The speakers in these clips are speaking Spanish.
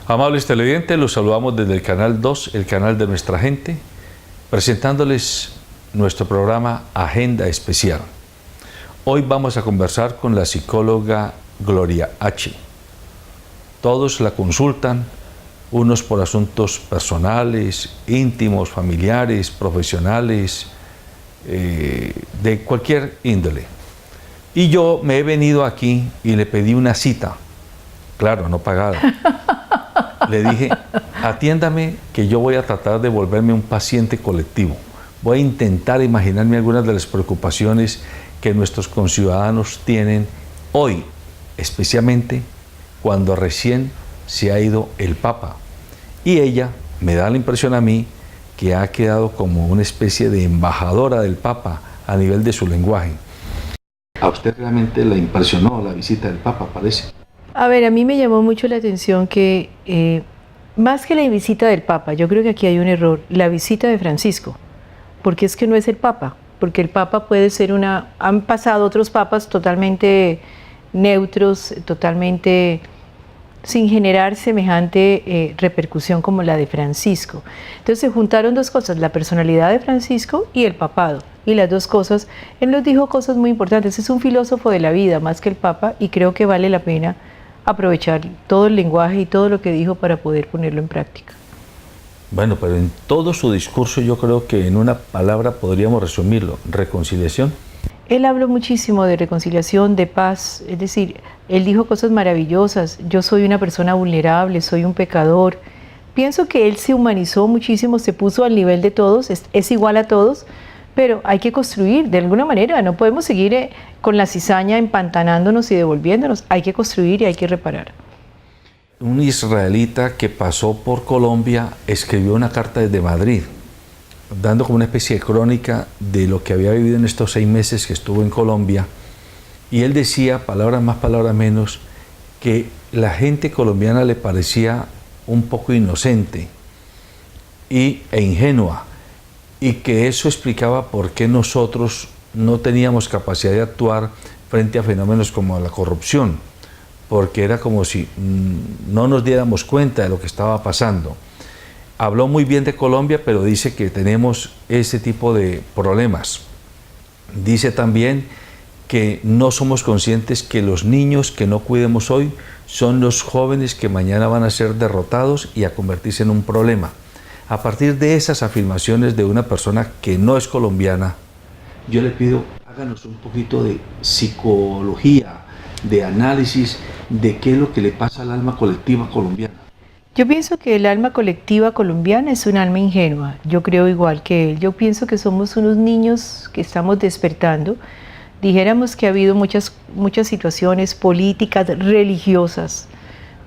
Amables televidentes, los saludamos desde el Canal 2, el canal de nuestra gente, presentándoles nuestro programa Agenda Especial. Hoy vamos a conversar con la psicóloga Gloria H. Todos la consultan, unos por asuntos personales, íntimos, familiares, profesionales, de cualquier índole. Y yo me he venido aquí y le pedí una cita, claro, no pagada. Le dije, atiéndame que yo voy a tratar de volverme un paciente colectivo. Voy a intentar imaginarme algunas de las preocupaciones que nuestros conciudadanos tienen hoy, especialmente cuando recién se ha ido el Papa. Y ella me da la impresión a mí que ha quedado como una especie de embajadora del Papa a nivel de su lenguaje. ¿A usted realmente le impresionó la visita del Papa, parece? A ver, a mí me llamó mucho la atención que, más que la visita del Papa, yo creo que aquí hay un error, la visita de Francisco, porque es que no es el Papa, porque el Papa puede ser han pasado otros papas totalmente neutros, totalmente sin generar semejante repercusión como la de Francisco. Entonces se juntaron dos cosas, la personalidad de Francisco y el papado. Y las dos cosas, él nos dijo cosas muy importantes, es un filósofo de la vida más que el Papa y creo que vale la pena aprovechar todo el lenguaje y todo lo que dijo para poder ponerlo en práctica. Bueno, pero en todo su discurso yo creo que en una palabra podríamos resumirlo, reconciliación. Él habló muchísimo de reconciliación, de paz, es decir, él dijo cosas maravillosas, yo soy una persona vulnerable, soy un pecador. Pienso que él se humanizó muchísimo, se puso al nivel de todos, es igual a todos, pero hay que construir de alguna manera, no podemos seguir con la cizaña empantanándonos y devolviéndonos, hay que construir y hay que reparar. Un israelita que pasó por Colombia escribió una carta desde Madrid, dando como una especie de crónica de lo que había vivido en estos 6 meses que estuvo en Colombia, y él decía, palabras más, palabras menos, que la gente colombiana le parecía un poco inocente e ingenua, y que eso explicaba por qué nosotros no teníamos capacidad de actuar frente a fenómenos como la corrupción, porque era como si no nos diéramos cuenta de lo que estaba pasando. Habló muy bien de Colombia, pero dice que tenemos ese tipo de problemas. Dice también que no somos conscientes que los niños que no cuidemos hoy son los jóvenes que mañana van a ser derrotados y a convertirse en un problema. A partir de esas afirmaciones de una persona que no es colombiana, yo le pido, háganos un poquito de psicología, de análisis de qué es lo que le pasa al alma colectiva colombiana. Yo pienso que el alma colectiva colombiana es un alma ingenua, yo creo igual que él, yo pienso que somos unos niños que estamos despertando. Dijéramos que ha habido muchas situaciones políticas, religiosas,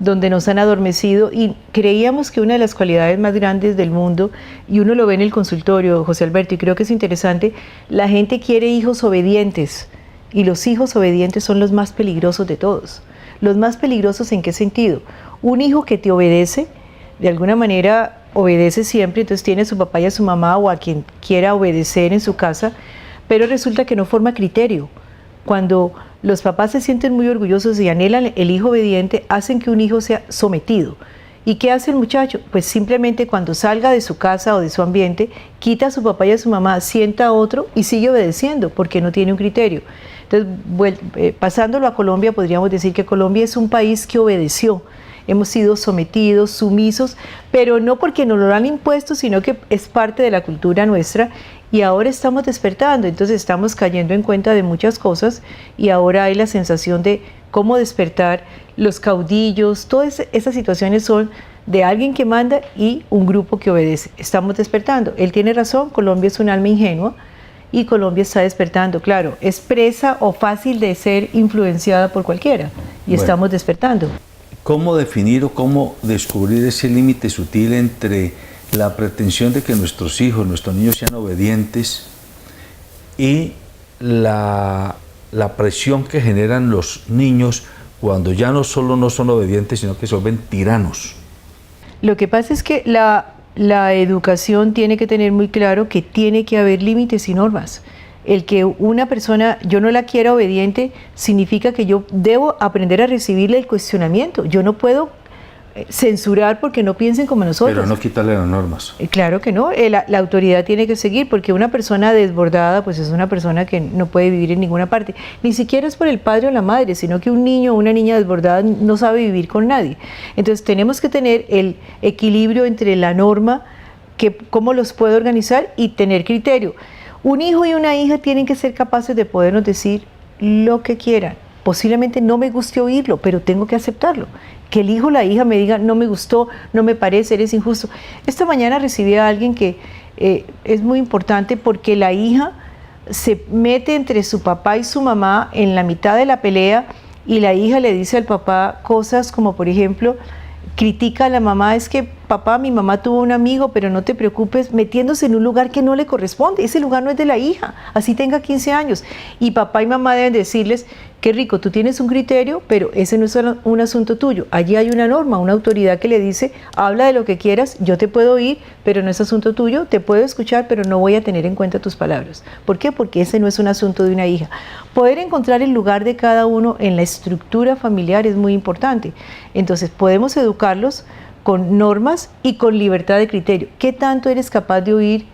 donde nos han adormecido y creíamos que una de las cualidades más grandes del mundo, y uno lo ve en el consultorio, José Alberto, y creo que es interesante, la gente quiere hijos obedientes, y los hijos obedientes son los más peligrosos de todos. ¿Los más peligrosos en qué sentido? Un hijo que te obedece, de alguna manera obedece siempre, entonces tiene a su papá y a su mamá o a quien quiera obedecer en su casa, pero resulta que no forma criterio. Cuando los papás se sienten muy orgullosos y anhelan el hijo obediente, hacen que un hijo sea sometido. ¿Y qué hace el muchacho? Pues simplemente cuando salga de su casa o de su ambiente, quita a su papá y a su mamá, sienta a otro y sigue obedeciendo porque no tiene un criterio. Entonces, pasándolo a Colombia, podríamos decir que Colombia es un país que obedeció. Hemos sido sometidos, sumisos, pero no porque nos lo han impuesto, sino que es parte de la cultura nuestra y ahora estamos despertando, entonces estamos cayendo en cuenta de muchas cosas y ahora hay la sensación de cómo despertar, los caudillos, todas esas situaciones son de alguien que manda y un grupo que obedece. Estamos despertando. Él tiene razón, Colombia es un alma ingenua y Colombia está despertando. Claro, es presa o fácil de ser influenciada por cualquiera y estamos despertando. ¿Cómo definir o cómo descubrir ese límite sutil entre la pretensión de que nuestros hijos, nuestros niños sean obedientes y la presión que generan los niños cuando ya no solo no son obedientes, sino que se vuelven tiranos? Lo que pasa es que la educación tiene que tener muy claro que tiene que haber límites y normas. El que una persona, yo no la quiera obediente, significa que yo debo aprender a recibirle el cuestionamiento. Yo no puedo censurar porque no piensen como nosotros. Pero no quitarle las normas. Claro que no, la autoridad tiene que seguir, porque una persona desbordada pues es una persona que no puede vivir en ninguna parte. Ni siquiera es por el padre o la madre, sino que un niño o una niña desbordada no sabe vivir con nadie. Entonces tenemos que tener el equilibrio entre la norma, cómo los puedo organizar, y tener criterio. Un hijo y una hija tienen que ser capaces de podernos decir lo que quieran. Posiblemente no me guste oírlo, pero tengo que aceptarlo. Que el hijo o la hija me diga, no me gustó, no me parece, eres injusto. Esta mañana recibí a alguien que es muy importante, porque la hija se mete entre su papá y su mamá en la mitad de la pelea, y la hija le dice al papá cosas como, por ejemplo, critica a la mamá, es que papá, mi mamá tuvo un amigo, pero no te preocupes, metiéndose en un lugar que no le corresponde. Ese lugar no es de la hija, así tenga 15 años. Y papá y mamá deben decirles, qué rico, tú tienes un criterio, pero ese no es un asunto tuyo. Allí hay una norma, una autoridad que le dice, habla de lo que quieras, yo te puedo oír, pero no es asunto tuyo, te puedo escuchar, pero no voy a tener en cuenta tus palabras. ¿Por qué? Porque ese no es un asunto de una hija. Poder encontrar el lugar de cada uno en la estructura familiar es muy importante. Entonces podemos educarlos con normas y con libertad de criterio. ¿Qué tanto eres capaz de oír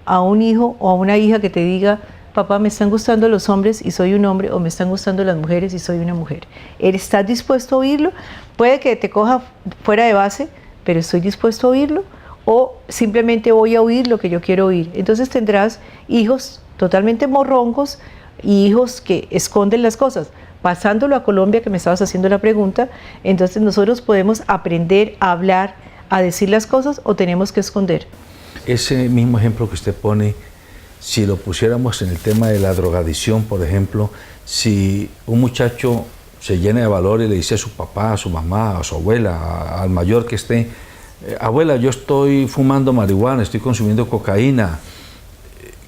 a un hijo o a una hija que te diga, papá, me están gustando los hombres y soy un hombre, o me están gustando las mujeres y soy una mujer? ¿Estás dispuesto a oírlo? Puede que te coja fuera de base, pero estoy dispuesto a oírlo, o simplemente voy a oír lo que yo quiero oír. Entonces tendrás hijos totalmente morroncos y hijos que esconden las cosas. Pasándolo a Colombia, que me estabas haciendo la pregunta, entonces nosotros podemos aprender a hablar, a decir las cosas, o tenemos que esconder. Ese mismo ejemplo que usted pone, si lo pusiéramos en el tema de la drogadicción, por ejemplo, si un muchacho se llena de valor y le dice a su papá, a su mamá, a su abuela, al mayor que esté, abuela, yo estoy fumando marihuana, estoy consumiendo cocaína,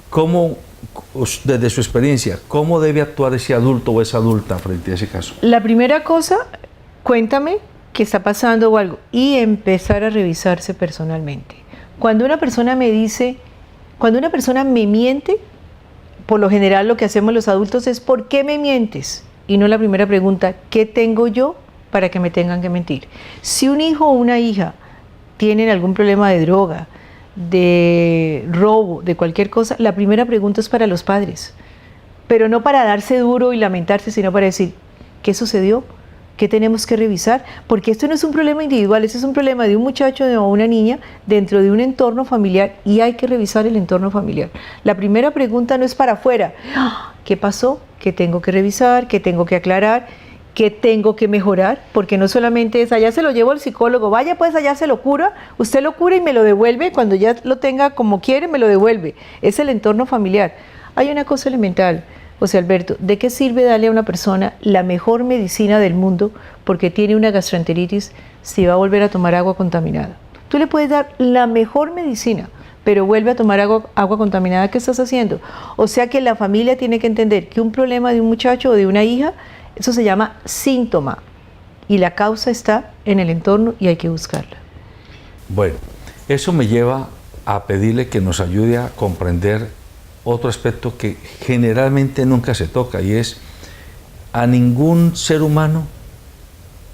¿cómo, desde su experiencia, cómo debe actuar ese adulto o esa adulta frente a ese caso? La primera cosa, cuéntame qué está pasando o algo, y empezar a revisarse personalmente. Cuando una persona me dice, cuando una persona me miente, por lo general lo que hacemos los adultos es, ¿por qué me mientes? Y no la primera pregunta, ¿qué tengo yo para que me tengan que mentir? Si un hijo o una hija tienen algún problema de droga, de robo, de cualquier cosa, la primera pregunta es para los padres, pero no para darse duro y lamentarse, sino para decir, ¿qué sucedió? ¿Qué tenemos que revisar? Porque esto no es un problema individual, este es un problema de un muchacho o una niña dentro de un entorno familiar, y hay que revisar el entorno familiar. La primera pregunta no es para afuera, ¿qué pasó? ¿Qué tengo que revisar? ¿Qué tengo que aclarar? ¿Qué tengo que mejorar? Porque no solamente es, allá se lo llevo al psicólogo, vaya pues allá se lo cura, usted lo cura y me lo devuelve, cuando ya lo tenga como quiere me lo devuelve. Es el entorno familiar. Hay una cosa elemental, José Alberto, ¿de qué sirve darle a una persona la mejor medicina del mundo porque tiene una gastroenteritis si va a volver a tomar agua contaminada? Tú le puedes dar la mejor medicina, pero vuelve a tomar agua contaminada. ¿Qué estás haciendo? O sea que la familia tiene que entender que un problema de un muchacho o de una hija, eso se llama síntoma, y la causa está en el entorno y hay que buscarla. Bueno, eso me lleva a pedirle que nos ayude a comprender otro aspecto que generalmente nunca se toca, y es a ningún ser humano,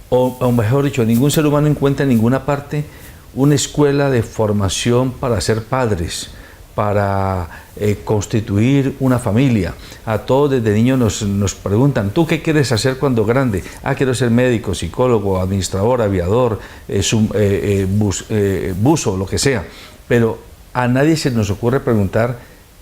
o mejor dicho, ningún ser humano encuentra en ninguna parte una escuela de formación para ser padres, para constituir una familia. A todos desde niños nos preguntan, ¿tú qué quieres hacer cuando grande? Quiero ser médico, psicólogo, administrador, aviador, buzo, lo que sea. Pero a nadie se nos ocurre preguntar,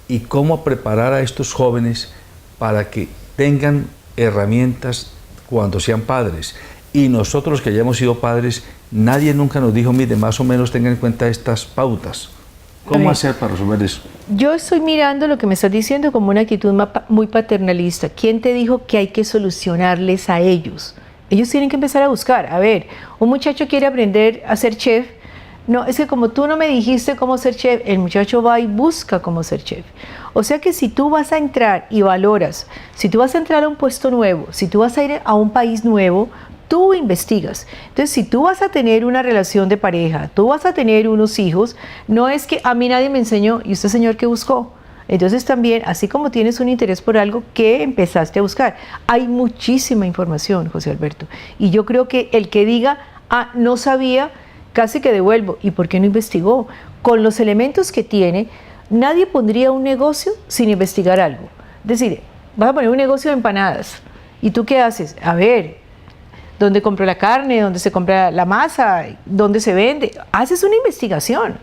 ¿y cómo preparar a estos jóvenes para que tengan herramientas cuando sean padres? Y nosotros que ya hemos sido padres, nadie nunca nos dijo, mire, más o menos tengan en cuenta estas pautas. ¿Cómo hacer para resolver eso? Yo estoy mirando lo que me estás diciendo como una actitud muy paternalista. ¿Quién te dijo que hay que solucionarles a ellos? Ellos tienen que empezar a buscar. A ver, un muchacho quiere aprender a ser chef. No, es que como tú no me dijiste cómo ser chef, el muchacho va y busca cómo ser chef. O sea que si tú vas a entrar y valoras, si tú vas a entrar a un puesto nuevo, si tú vas a ir a un país nuevo, tú investigas. Entonces, si tú vas a tener una relación de pareja, tú vas a tener unos hijos, no es que a mí nadie me enseñó, ¿y usted, señor, qué buscó? Entonces también, así como tienes un interés por algo, ¿qué empezaste a buscar? Hay muchísima información, José Alberto, y yo creo que el que diga, Ah, no sabía, casi que devuelvo. ¿Y por qué no investigó? Con los elementos que tiene, nadie pondría un negocio sin investigar algo. Es decir, vas a poner un negocio de empanadas. ¿Y tú qué haces? A ver, ¿dónde compro la carne? ¿Dónde se compra la masa? ¿Dónde se vende? Haces una investigación.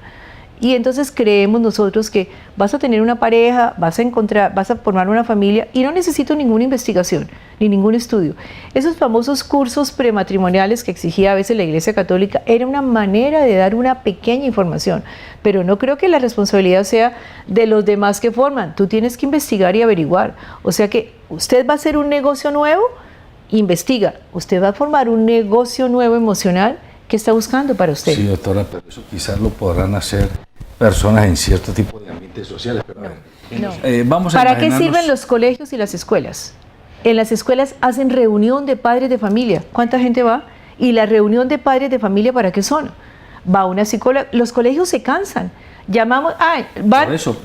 Y entonces creemos nosotros que vas a tener una pareja, vas a formar una familia y no necesito ninguna investigación, ni ningún estudio. Esos famosos cursos prematrimoniales que exigía a veces la Iglesia Católica era una manera de dar una pequeña información, pero no creo que la responsabilidad sea de los demás que forman. Tú tienes que investigar y averiguar. O sea que usted va a hacer un negocio nuevo, investiga. Usted va a formar un negocio nuevo emocional. ¿Qué está buscando para usted? Sí, doctora, pero eso quizás lo podrán hacer personas en cierto tipo de ambientes sociales. Pero vamos a ¿Para qué sirven los colegios y las escuelas? En las escuelas hacen reunión de padres de familia. ¿Cuánta gente va? Y la reunión de padres de familia, ¿para qué son? Va una psicóloga. Los colegios se cansan. Llamamos... Por eso,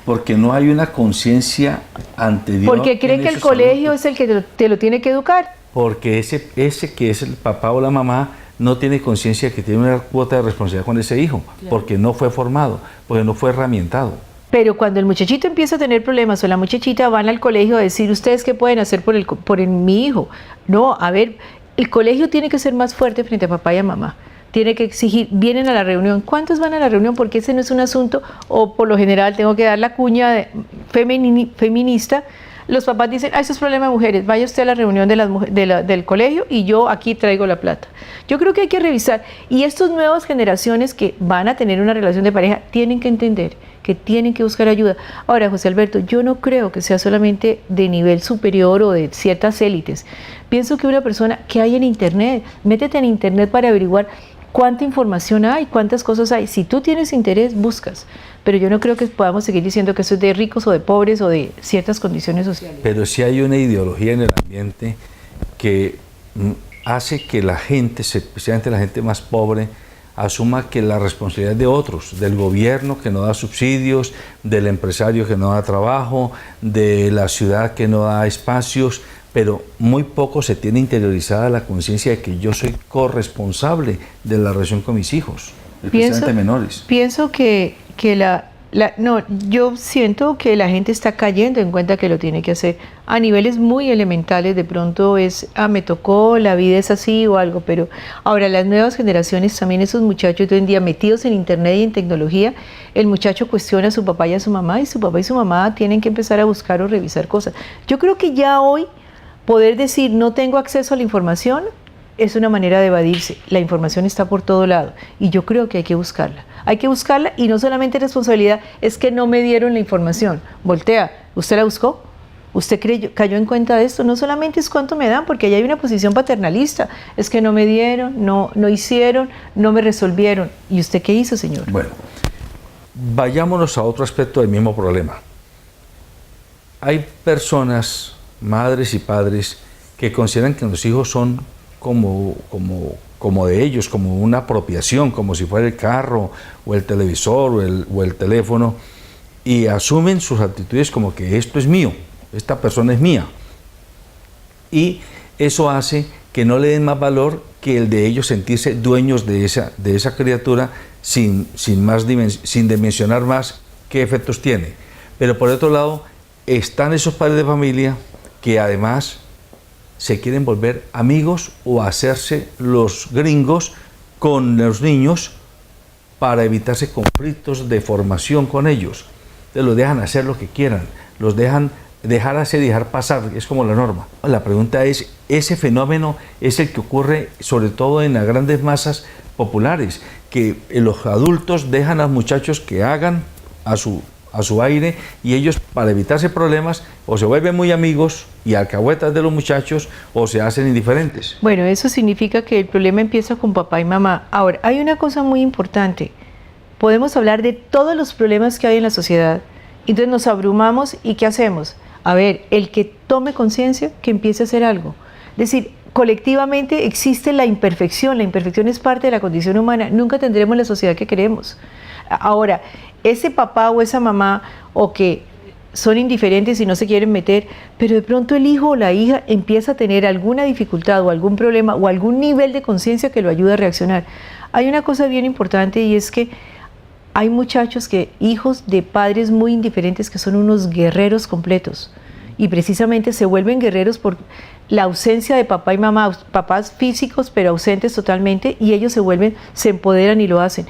porque no hay una conciencia anterior. Porque cree que el colegio es el que te lo tiene que educar. Porque ese que es el papá o la mamá no tiene conciencia que tiene una cuota de responsabilidad con ese hijo, claro, porque no fue formado, porque no fue herramientado. Pero cuando el muchachito empieza a tener problemas o la muchachita van al colegio a decir, ¿ustedes qué pueden hacer por mi hijo? No, a ver, el colegio tiene que ser más fuerte frente a papá y a mamá. Tiene que exigir, vienen a la reunión. ¿Cuántos van a la reunión? Porque ese no es un asunto, o por lo general tengo que dar la cuña feminista. Los papás dicen, eso es problema de mujeres, vaya usted a la reunión del colegio y yo aquí traigo la plata. Yo creo que hay que revisar. Y estas nuevas generaciones que van a tener una relación de pareja tienen que entender que tienen que buscar ayuda. Ahora, José Alberto, yo no creo que sea solamente de nivel superior o de ciertas élites. Pienso que una persona que hay en Internet, métete en Internet para averiguar cuánta información hay, cuántas cosas hay. Si tú tienes interés, buscas. Pero yo no creo que podamos seguir diciendo que eso es de ricos o de pobres o de ciertas condiciones sociales. Pero sí hay una ideología en el ambiente que hace que la gente, especialmente la gente más pobre, asuma que la responsabilidad es de otros, del gobierno que no da subsidios, del empresario que no da trabajo, de la ciudad que no da espacios, pero muy poco se tiene interiorizada la conciencia de que yo soy corresponsable de la relación con mis hijos, especialmente menores. Pienso yo siento que la gente está cayendo en cuenta que lo tiene que hacer a niveles muy elementales. De pronto es, me tocó, la vida es así o algo, pero ahora las nuevas generaciones, también esos muchachos de hoy en día metidos en internet y en tecnología, el muchacho cuestiona a su papá y a su mamá, y su papá y su mamá tienen que empezar a buscar o revisar cosas. Yo creo que ya hoy poder decir no tengo acceso a la información es una manera de evadirse. La información está por todo lado y yo creo que hay que buscarla. Hay que buscarla y no solamente responsabilidad, es que no me dieron la información. Voltea, ¿usted la buscó? ¿Usted cayó en cuenta de esto? No solamente es cuánto me dan, porque ahí hay una posición paternalista. Es que no me dieron, no hicieron, no me resolvieron. ¿Y usted qué hizo, señor? Bueno, vayámonos a otro aspecto del mismo problema. Hay personas, madres y padres, que consideran que los hijos son como de ellos, como una apropiación, como si fuera el carro o el televisor o el teléfono, y asumen sus actitudes como que esto es mío, esta persona es mía, y eso hace que no le den más valor que el de ellos sentirse dueños de esa criatura sin dimensionar más qué efectos tiene. Pero por otro lado están esos padres de familia que además se quieren volver amigos o hacerse los gringos con los niños para evitarse conflictos de formación con ellos. Entonces los dejan hacer lo que quieran, los dejan dejar hacer y dejar pasar, es como la norma. La pregunta es, ¿ese fenómeno es el que ocurre sobre todo en las grandes masas populares? Que los adultos dejan a los muchachos que hagan a su aire, y ellos, para evitarse problemas, o se vuelven muy amigos y alcahuetas de los muchachos, o se hacen indiferentes. Bueno, eso significa que el problema empieza con papá y mamá. Ahora, hay una cosa muy importante. Podemos hablar de todos los problemas que hay en la sociedad, entonces nos abrumamos, ¿y qué hacemos? A ver, el que tome conciencia, que empiece a hacer algo. Es decir, colectivamente existe la imperfección es parte de la condición humana, nunca tendremos la sociedad que queremos. Ahora, ese papá o esa mamá, o que son indiferentes y no se quieren meter, pero de pronto el hijo o la hija empieza a tener alguna dificultad o algún problema o algún nivel de conciencia que lo ayuda a reaccionar. Hay una cosa bien importante y es que hay muchachos hijos de padres muy indiferentes que son unos guerreros completos y precisamente se vuelven guerreros por la ausencia de papá y mamá, papás físicos pero ausentes totalmente, y ellos se empoderan y lo hacen.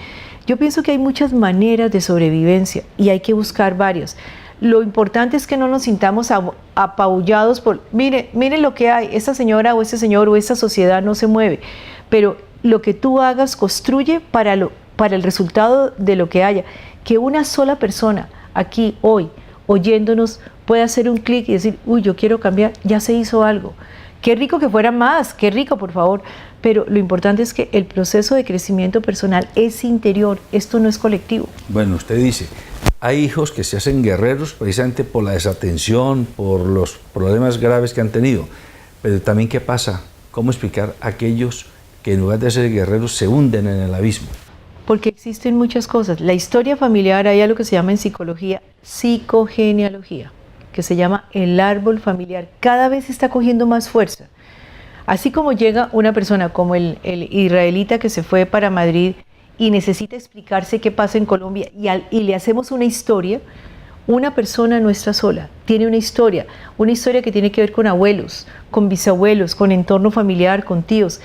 Yo pienso que hay muchas maneras de sobrevivencia y hay que buscar varias. Lo importante es que no nos sintamos apabullados por, mire lo que hay, esta señora o este señor o esta sociedad no se mueve, pero lo que tú hagas construye para el resultado de lo que haya. Que una sola persona aquí hoy, oyéndonos, pueda hacer un clic y decir, uy, yo quiero cambiar, ya se hizo algo. Qué rico que fuera más, qué rico, por favor, pero lo importante es que el proceso de crecimiento personal es interior, esto no es colectivo. Bueno, usted dice, hay hijos que se hacen guerreros precisamente por la desatención, por los problemas graves que han tenido, pero también ¿qué pasa? ¿Cómo explicar a aquellos que en lugar de ser guerreros se hunden en el abismo? Porque existen muchas cosas. La historia familiar, hay algo que se llama en psicología psicogenealogía, que se llama el árbol familiar. Cada vez está cogiendo más fuerza. Así como llega una persona como el israelita que se fue para Madrid y necesita explicarse qué pasa en Colombia y le hacemos una historia, una persona no está sola, tiene una historia que tiene que ver con abuelos, con bisabuelos, con entorno familiar, con tíos.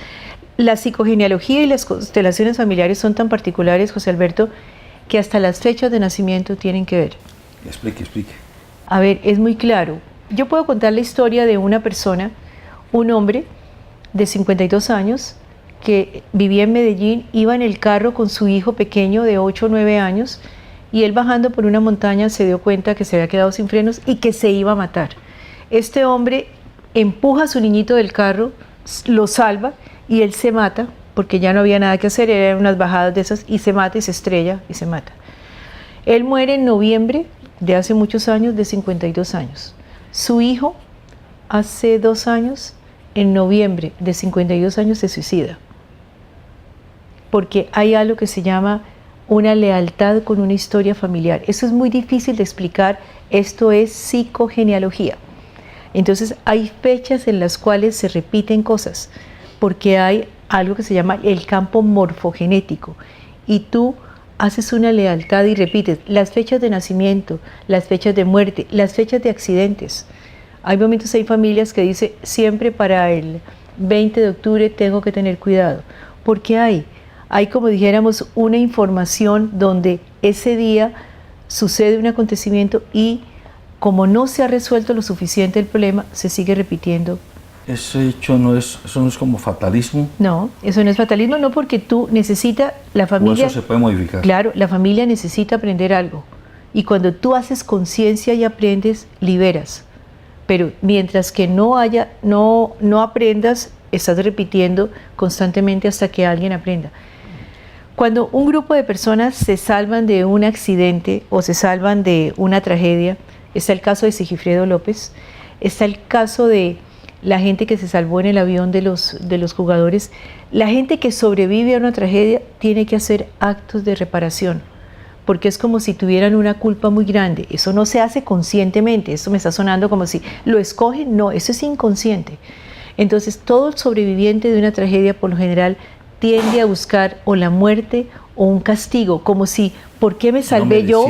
La psicogenealogía y las constelaciones familiares son tan particulares, José Alberto, que hasta las fechas de nacimiento tienen que ver. Explique. A ver, es muy claro. Yo puedo contar la historia de una persona, un hombre de 52 años, que vivía en Medellín, iba en el carro con su hijo pequeño de 8 o 9 años, y él bajando por una montaña se dio cuenta que se había quedado sin frenos y que se iba a matar. Este hombre empuja a su niñito del carro, lo salva, y él se mata, porque ya no había nada que hacer, eran unas bajadas de esas, y se mata y se estrella y se mata. Él muere en noviembre de hace muchos años, de 52 años. Su hijo, hace 2 años, en noviembre de 52 años, se suicida. Porque hay algo que se llama una lealtad con una historia familiar. Eso es muy difícil de explicar, esto es psicogenealogía. Entonces hay fechas en las cuales se repiten cosas, porque hay algo que se llama el campo morfogenético, y tú haces una lealtad y repites las fechas de nacimiento, las fechas de muerte, las fechas de accidentes. Hay momentos, hay familias que dicen, siempre para el 20 de octubre tengo que tener cuidado, porque hay como dijéramos una información donde ese día sucede un acontecimiento y como no se ha resuelto lo suficiente el problema, se sigue repitiendo. Ese hecho eso no es como fatalismo. No, eso no es fatalismo, no, porque tú necesitas, la familia... ¿O eso se puede modificar? Claro, la familia necesita aprender algo. Y cuando tú haces conciencia y aprendes, liberas. Pero mientras que no aprendas, estás repitiendo constantemente hasta que alguien aprenda. Cuando un grupo de personas se salvan de un accidente o se salvan de una tragedia, está el caso de Sigifredo López, está el caso de la gente que se salvó en el avión de los jugadores. La gente que sobrevive a una tragedia tiene que hacer actos de reparación, porque es como si tuvieran una culpa muy grande. Eso no se hace conscientemente, esto me está sonando como si lo escogen, no, eso es inconsciente. Entonces todo el sobreviviente de una tragedia por lo general tiende a buscar o la muerte o un castigo, como si, ¿por qué me salvé yo?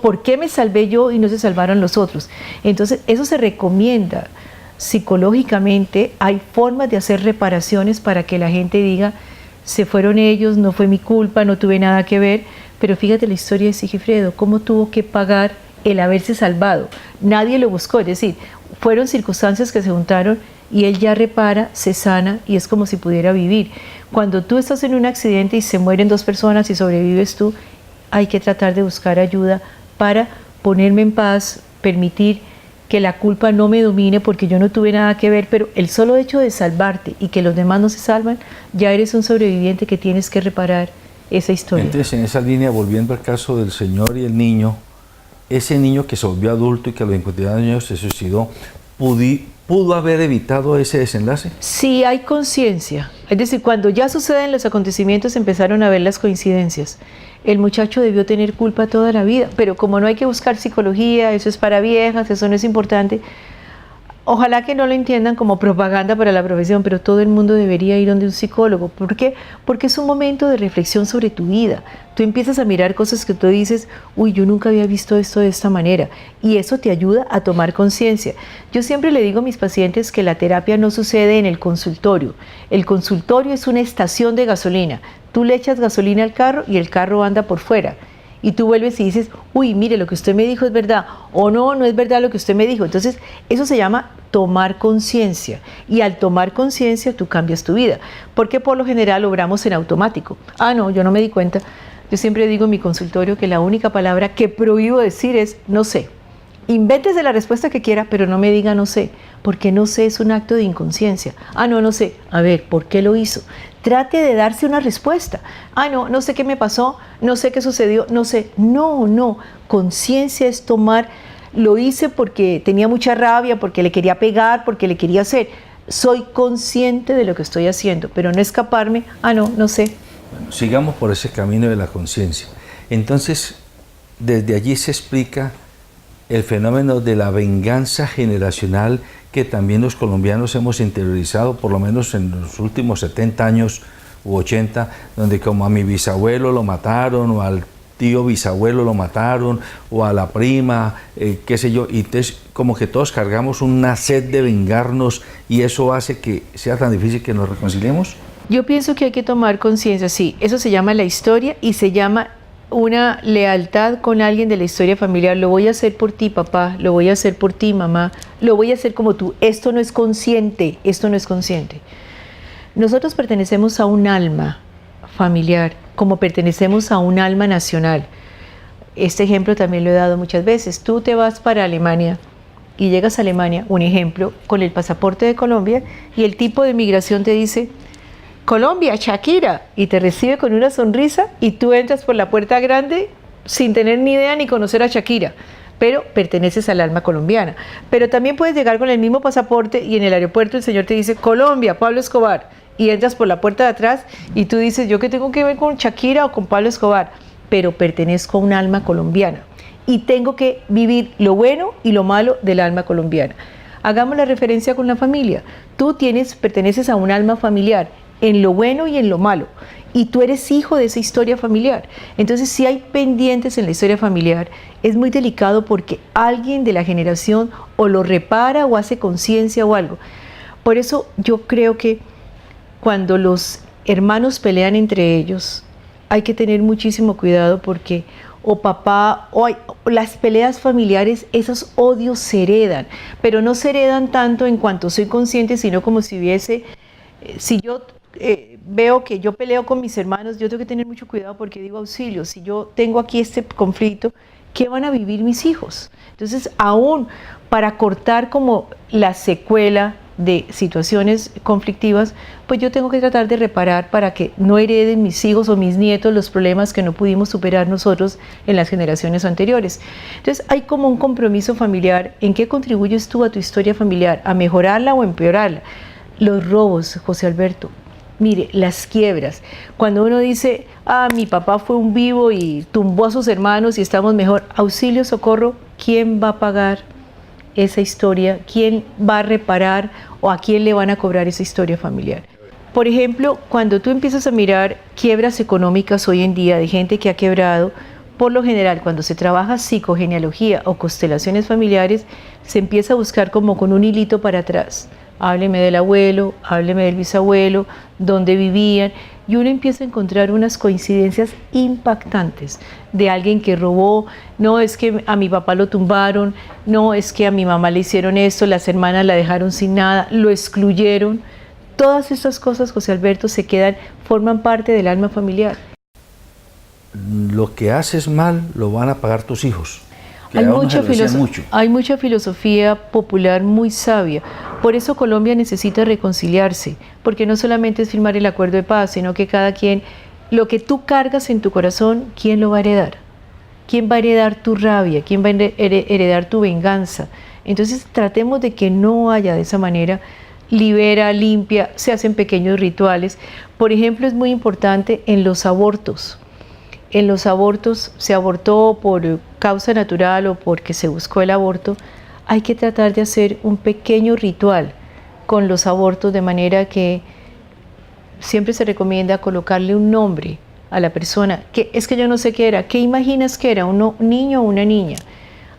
¿Por qué me salvé yo y no se salvaron los otros? Entonces eso se recomienda psicológicamente. Hay formas de hacer reparaciones para que la gente diga, se fueron ellos, no fue mi culpa, no tuve nada que ver. Pero fíjate la historia de Sigifredo, cómo tuvo que pagar el haberse salvado. Nadie lo buscó, es decir, fueron circunstancias que se juntaron y él ya repara, se sana y es como si pudiera vivir. Cuando tú estás en un accidente y se mueren 2 personas y sobrevives tú, hay que tratar de buscar ayuda para ponerme en paz, permitir que la culpa no me domine porque yo no tuve nada que ver, pero el solo hecho de salvarte y que los demás no se salvan, ya eres un sobreviviente que tienes que reparar esa historia. Entonces, en esa línea, volviendo al caso del señor y el niño, ese niño que se volvió adulto y que a los 52 años se suicidó, ¿pudo haber evitado ese desenlace? Sí hay conciencia, es decir, cuando ya suceden los acontecimientos empezaron a ver las coincidencias. El muchacho debió tener culpa toda la vida, pero como no hay que buscar psicología, eso es para viejas, eso no es importante. Ojalá que no lo entiendan como propaganda para la profesión, pero todo el mundo debería ir donde un psicólogo. ¿Por qué? Porque es un momento de reflexión sobre tu vida. Tú empiezas a mirar cosas que tú dices, uy, yo nunca había visto esto de esta manera. Y eso te ayuda a tomar conciencia. Yo siempre le digo a mis pacientes que la terapia no sucede en el consultorio. El consultorio es una estación de gasolina. Tú le echas gasolina al carro y el carro anda por fuera. Y tú vuelves y dices, uy, mire, lo que usted me dijo es verdad, o no, no es verdad lo que usted me dijo. Entonces, eso se llama tomar conciencia. Y al tomar conciencia, tú cambias tu vida. Porque por lo general obramos en automático. Ah, no, yo no me di cuenta. Yo siempre digo en mi consultorio que la única palabra que prohíbo decir es no sé. Invéntese la respuesta que quiera, pero no me diga no sé, porque no sé es un acto de inconsciencia. Ah, no, no sé. A ver, ¿por qué lo hizo? Trate de darse una respuesta. Ah, no, no sé qué me pasó, no sé qué sucedió, no sé. No, no. Conciencia es tomar, lo hice porque tenía mucha rabia, porque le quería pegar, porque le quería hacer. Soy consciente de lo que estoy haciendo, pero no escaparme. Ah, no, no sé. Bueno, sigamos por ese camino de la conciencia. Entonces, desde allí se explica el fenómeno de la venganza generacional que también los colombianos hemos interiorizado, por lo menos en los últimos 70 años u 80, donde como a mi bisabuelo lo mataron, o al tío bisabuelo lo mataron, o a la prima, qué sé yo, y entonces como que todos cargamos una sed de vengarnos y eso hace que sea tan difícil que nos reconciliemos. Yo pienso que hay que tomar conciencia, sí, eso se llama la historia y se llama una lealtad con alguien de la historia familiar. Lo voy a hacer por ti, papá, lo voy a hacer por ti, mamá, lo voy a hacer como tú. Esto no es consciente, esto no es consciente. Nosotros pertenecemos a un alma familiar, como pertenecemos a un alma nacional. Este ejemplo también lo he dado muchas veces. Tú te vas para Alemania y llegas a Alemania, un ejemplo, con el pasaporte de Colombia y el tipo de migración te dice Colombia, Shakira, y te recibe con una sonrisa y tú entras por la puerta grande sin tener ni idea ni conocer a Shakira, pero perteneces al alma colombiana. Pero también puedes llegar con el mismo pasaporte y en el aeropuerto el señor te dice Colombia, Pablo Escobar, y entras por la puerta de atrás y tú dices, ¿yo qué tengo que ver con Shakira o con Pablo Escobar? Pero pertenezco a un alma colombiana y tengo que vivir lo bueno y lo malo del alma colombiana. Hagamos la referencia con la familia. Tú perteneces a un alma familiar en lo bueno y en lo malo, y tú eres hijo de esa historia familiar. Entonces, si hay pendientes en la historia familiar, es muy delicado porque alguien de la generación o lo repara o hace conciencia o algo. Por eso yo creo que cuando los hermanos pelean entre ellos, hay que tener muchísimo cuidado porque las peleas familiares, esos odios se heredan, pero no se heredan tanto en cuanto soy consciente, sino como si hubiese, si yo veo que yo peleo con mis hermanos, yo tengo que tener mucho cuidado porque digo auxilio, si yo tengo aquí este conflicto, ¿qué van a vivir mis hijos? Entonces, aún para cortar como la secuela de situaciones conflictivas, pues yo tengo que tratar de reparar para que no hereden mis hijos o mis nietos los problemas que no pudimos superar nosotros en las generaciones anteriores. Entonces, hay como un compromiso familiar. ¿En qué contribuyes tú a tu historia familiar? ¿A mejorarla o empeorarla? Los robos, José Alberto. Mire, las quiebras. Cuando uno dice, mi papá fue un vivo y tumbó a sus hermanos y estamos mejor, auxilio, socorro, ¿quién va a pagar esa historia? ¿Quién va a reparar o a quién le van a cobrar esa historia familiar? Por ejemplo, cuando tú empiezas a mirar quiebras económicas hoy en día de gente que ha quebrado, por lo general, cuando se trabaja psicogenealogía o constelaciones familiares, se empieza a buscar como con un hilito para atrás. Hábleme del abuelo, hábleme del bisabuelo, dónde vivían, y uno empieza a encontrar unas coincidencias impactantes de alguien que robó, no es que a mi papá lo tumbaron, no es que a mi mamá le hicieron esto, las hermanas la dejaron sin nada, lo excluyeron. Todas estas cosas, José Alberto, forman parte del alma familiar. Lo que haces mal lo van a pagar tus hijos. Hay mucha filosofía popular muy sabia. Por eso Colombia necesita reconciliarse, porque no solamente es firmar el acuerdo de paz, sino que cada quien, lo que tú cargas en tu corazón, ¿quién lo va a heredar? ¿Quién va a heredar tu rabia? ¿Quién va a heredar tu venganza? Entonces tratemos de que no haya de esa manera, libera, limpia, se hacen pequeños rituales. Por ejemplo, es muy importante en los abortos. En los abortos, se abortó por causa natural o porque se buscó el aborto, hay que tratar de hacer un pequeño ritual con los abortos, de manera que siempre se recomienda colocarle un nombre a la persona, que es que yo no sé qué era, ¿qué imaginas que era? ¿Un niño o una niña?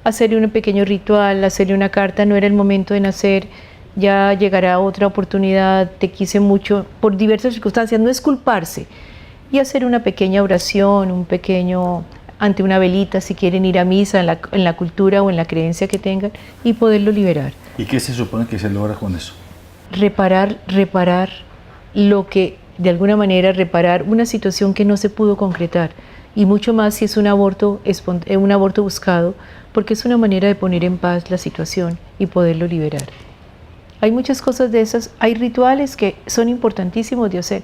Hacerle un pequeño ritual, hacerle una carta, no era el momento de nacer, ya llegará otra oportunidad, te quise mucho, por diversas circunstancias, no es culparse, y hacer una pequeña oración, un pequeño, ante una velita, si quieren ir a misa, en la cultura o en la creencia que tengan, y poderlo liberar. ¿Y qué se supone que se logra con eso? Reparar lo que, de alguna manera, reparar una situación que no se pudo concretar, y mucho más si es un aborto buscado, porque es una manera de poner en paz la situación y poderlo liberar. Hay muchas cosas de esas, hay rituales que son importantísimos de hacer,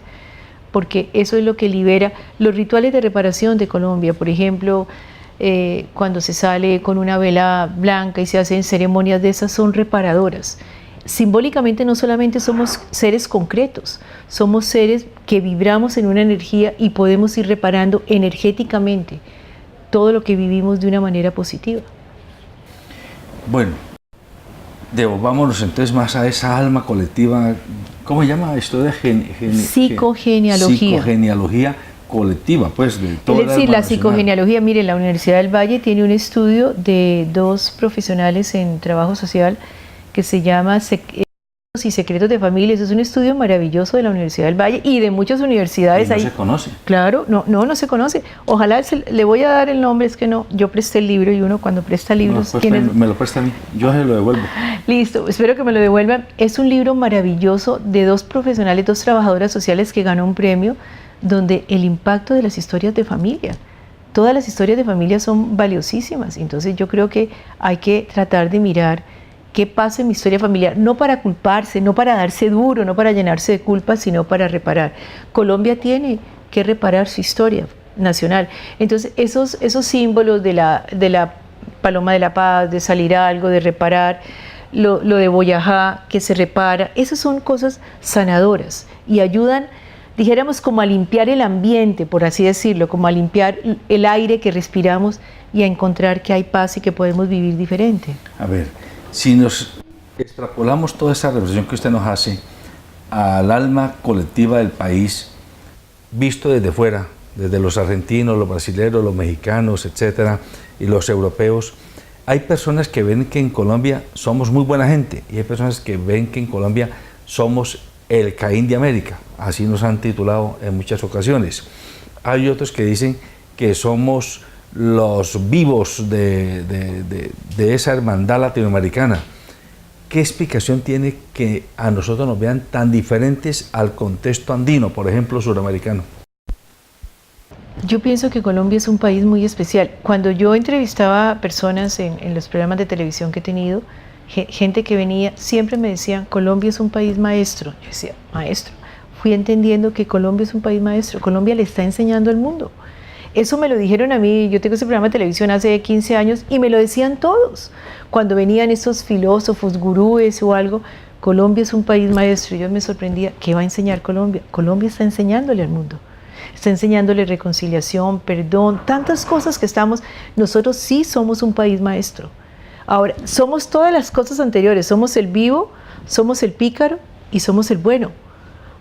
porque eso es lo que libera. Los rituales de reparación de Colombia, por ejemplo, cuando se sale con una vela blanca y se hacen ceremonias de esas, son reparadoras. Simbólicamente no solamente somos seres concretos, somos seres que vibramos en una energía y podemos ir reparando energéticamente todo lo que vivimos de una manera positiva. Bueno, devolvámonos entonces más a esa alma colectiva. ¿Cómo se llama esto de psicogenealogía? Psicogenealogía colectiva, pues, de toda es decir, la psicogenealogía, mire, la Universidad del Valle tiene un estudio de dos profesionales en trabajo social que se llama y Secretos de Familias. Es un estudio maravilloso de la Universidad del Valle y de muchas universidades. ¿Y no se conoce? Claro, no se conoce. Ojalá le voy a dar el nombre, es que no, yo presté el libro y uno cuando presta libros... No, pues me lo presta a mí, yo se lo devuelvo. Listo, espero que me lo devuelvan. Es un libro maravilloso de dos profesionales, dos trabajadoras sociales que ganó un premio, donde el impacto de las historias de familia, todas las historias de familia son valiosísimas. Entonces yo creo que hay que tratar de mirar qué pasa en mi historia familiar, no para culparse, no para darse duro, no para llenarse de culpa, sino para reparar. Colombia tiene que reparar su historia nacional. Entonces esos símbolos de la paloma de la paz, de salir a algo, de reparar, lo de Boyajá, que se repara, esas son cosas sanadoras y ayudan, dijéramos, como a limpiar el ambiente, por así decirlo, como a limpiar el aire que respiramos y a encontrar que hay paz y que podemos vivir diferente. A ver, si nos extrapolamos toda esa reflexión que usted nos hace al alma colectiva del país, visto desde fuera, desde los argentinos, los brasileños, los mexicanos, etcétera, y los europeos, hay personas que ven que en Colombia somos muy buena gente y hay personas que ven que en Colombia somos el Caín de América, así nos han titulado en muchas ocasiones. Hay otros que dicen que somos los vivos de esa hermandad latinoamericana. ¿Qué explicación tiene que a nosotros nos vean tan diferentes al contexto andino, por ejemplo, suramericano? Yo pienso que Colombia es un país muy especial. Cuando yo entrevistaba a personas en los programas de televisión que he tenido, gente que venía, siempre me decían, Colombia es un país maestro. Yo decía, maestro. Fui entendiendo que Colombia es un país maestro. Colombia le está enseñando al mundo. Eso me lo dijeron a mí, yo tengo ese programa de televisión hace 15 años y me lo decían todos. Cuando venían esos filósofos, gurúes o algo, Colombia es un país maestro. Yo me sorprendía, ¿qué va a enseñar Colombia? Colombia está enseñándole al mundo. Está enseñándole reconciliación, perdón, tantas cosas que nosotros sí somos un país maestro. Ahora, somos todas las cosas anteriores, somos el vivo, somos el pícaro y somos el bueno.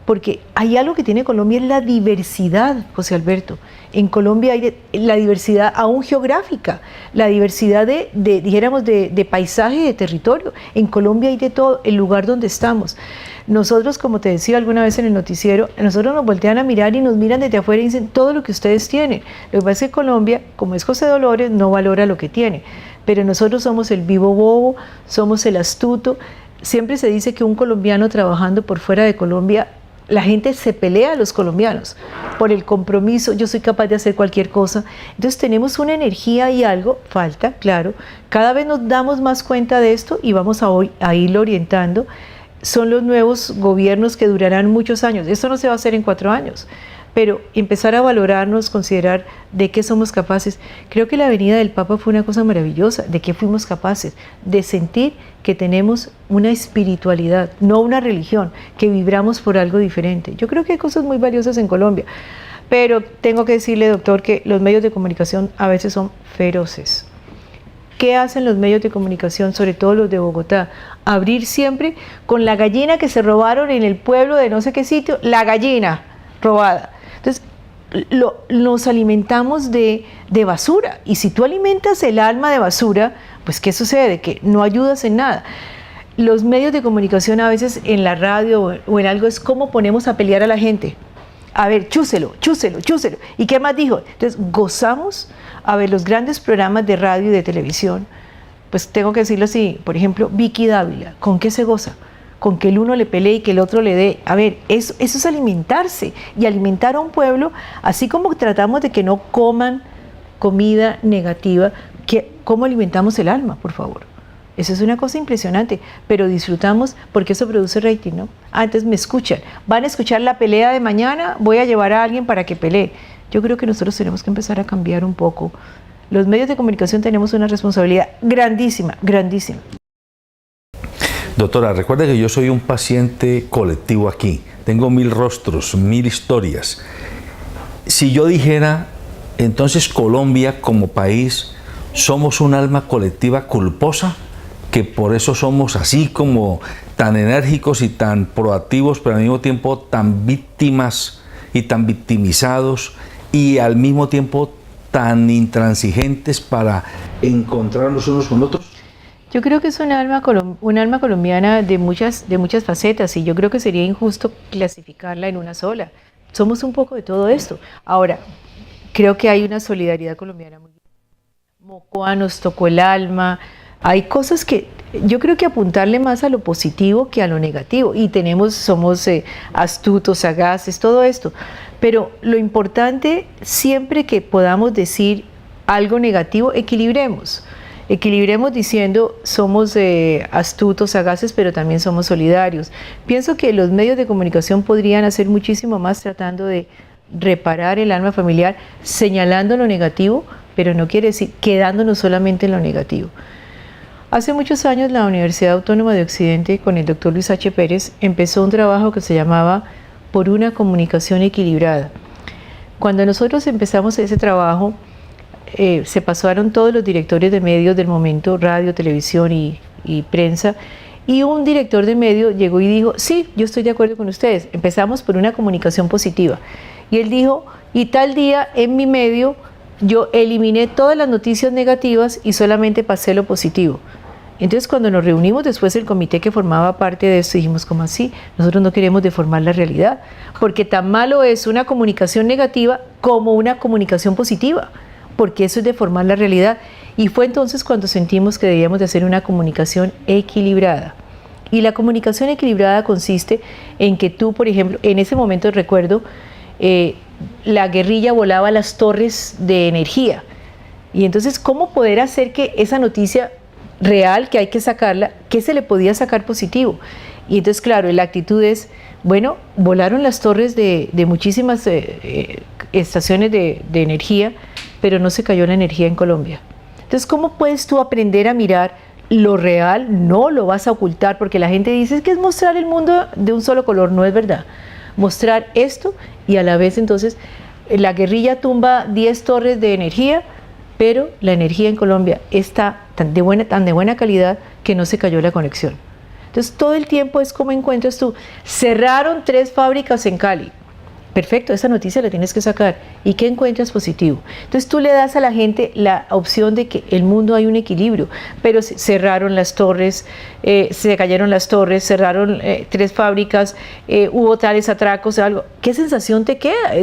Porque hay algo que tiene Colombia, es la diversidad, José Alberto. En Colombia hay la diversidad aún geográfica, la diversidad de paisaje y de territorio. En Colombia hay de todo, el lugar donde estamos. Nosotros, como te decía alguna vez en el noticiero, nosotros nos voltean a mirar y nos miran desde afuera y dicen todo lo que ustedes tienen. Lo que pasa es que Colombia, como es José Dolores, no valora lo que tiene. Pero nosotros somos el vivo bobo, somos el astuto. Siempre se dice que un colombiano trabajando por fuera de Colombia, la gente se pelea a los colombianos por el compromiso, yo soy capaz de hacer cualquier cosa. Entonces tenemos una energía y algo, falta, claro, cada vez nos damos más cuenta de esto y vamos a irlo orientando. Son los nuevos gobiernos que durarán muchos años, esto no se va a hacer en 4 años, pero empezar a valorarnos, considerar de qué somos capaces. Creo que la venida del Papa fue una cosa maravillosa, de qué fuimos capaces, de sentir que tenemos una espiritualidad, no una religión, que vibramos por algo diferente. Yo creo que hay cosas muy valiosas en Colombia, pero tengo que decirle, doctor, que los medios de comunicación a veces son feroces. ¿Qué hacen los medios de comunicación, sobre todo los de Bogotá? Abrir siempre con la gallina que se robaron en el pueblo de no sé qué sitio, la gallina robada. Entonces, nos alimentamos de basura, y si tú alimentas el alma de basura, pues ¿qué sucede? Que no ayudas en nada. Los medios de comunicación a veces en la radio o en algo es como ponemos a pelear a la gente. A ver, chúselo, chúselo, chúselo. ¿Y qué más dijo? Entonces, gozamos a ver los grandes programas de radio y de televisión. Pues tengo que decirlo así, por ejemplo, Vicky Dávila, ¿con qué se goza? Con que el uno le pelee y que el otro le dé. A ver, eso es alimentarse, y alimentar a un pueblo, así como tratamos de que no coman comida negativa, ¿cómo alimentamos el alma, por favor? Eso es una cosa impresionante, pero disfrutamos porque eso produce rating, ¿no? Antes me escuchan, van a escuchar la pelea de mañana, voy a llevar a alguien para que pelee. Yo creo que nosotros tenemos que empezar a cambiar un poco. Los medios de comunicación tenemos una responsabilidad grandísima, grandísima. Doctora, recuerde que yo soy un paciente colectivo aquí. Tengo 1000 rostros, 1000 historias. Si yo dijera, entonces Colombia como país somos un alma colectiva culposa, que por eso somos así como tan enérgicos y tan proactivos, pero al mismo tiempo tan víctimas y tan victimizados, y al mismo tiempo tan intransigentes para encontrarnos unos con otros. Yo creo que es un alma colombiana de muchas facetas, y yo creo que sería injusto clasificarla en una sola. Somos un poco de todo esto. Ahora, creo que hay una solidaridad colombiana muy Mocoa nos tocó el alma. Hay cosas que yo creo que apuntarle más a lo positivo que a lo negativo, y somos astutos, sagaces, todo esto, pero lo importante, siempre que podamos decir algo negativo, equilibremos diciendo somos astutos, sagaces, pero también somos solidarios. Pienso que los medios de comunicación podrían hacer muchísimo más tratando de reparar el alma familiar, señalando lo negativo, pero no quiere decir quedándonos solamente en lo negativo. Hace muchos años la Universidad Autónoma de Occidente, con el doctor Luis H. Pérez, empezó un trabajo que se llamaba Por una comunicación equilibrada. Cuando nosotros empezamos ese trabajo, se pasaron todos los directores de medios del momento, radio, televisión y prensa, y un director de medio llegó y dijo, sí, yo estoy de acuerdo con ustedes, empezamos por una comunicación positiva. Y él dijo, y tal día en mi medio yo eliminé todas las noticias negativas y solamente pasé lo positivo. Entonces, cuando nos reunimos después, el comité que formaba parte de esto, dijimos, ¿cómo así? Nosotros no queremos deformar la realidad, porque tan malo es una comunicación negativa como una comunicación positiva, porque eso es deformar la realidad. Y fue entonces cuando sentimos que debíamos de hacer una comunicación equilibrada. Y la comunicación equilibrada consiste en que tú, por ejemplo, en ese momento recuerdo, la guerrilla volaba las torres de energía. Y entonces, ¿cómo poder hacer que esa noticia real, que hay que sacarla, qué se le podía sacar positivo? Y entonces, claro, la actitud es, bueno, volaron las torres de muchísimas estaciones de energía, pero no se cayó la energía en Colombia. Entonces, ¿cómo puedes tú aprender a mirar lo real? No lo vas a ocultar, porque la gente dice que es mostrar el mundo de un solo color. No es verdad. Mostrar esto, y a la vez entonces la guerrilla tumba 10 torres de energía, pero la energía en Colombia está tan de buena calidad que no se cayó la conexión. Entonces todo el tiempo es como encuentras tú, cerraron 3 fábricas en Cali. Perfecto, esa noticia la tienes que sacar. ¿Y qué encuentras positivo? Entonces tú le das a la gente la opción de que el mundo hay un equilibrio, pero cerraron las torres, se cayeron las torres, cerraron 3 fábricas, hubo tales atracos, algo. ¿Qué sensación te queda?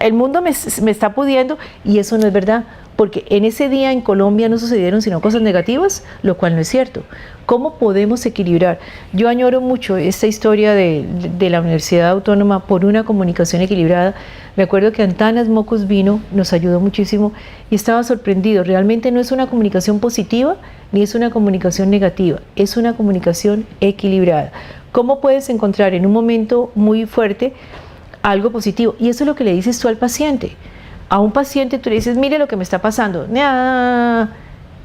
El mundo me está pudiendo, y eso no es verdad, porque en ese día en Colombia no sucedieron sino cosas negativas, lo cual no es cierto. ¿Cómo podemos equilibrar? Yo añoro mucho esta historia de la Universidad Autónoma por una comunicación equilibrada. Me acuerdo que Antanas Mocus vino, nos ayudó muchísimo y estaba sorprendido. Realmente no es una comunicación positiva ni es una comunicación negativa, es una comunicación equilibrada. ¿Cómo puedes encontrar en un momento muy fuerte algo positivo. Y eso es lo que le dices tú al paciente. A un paciente tú le dices, mire lo que me está pasando.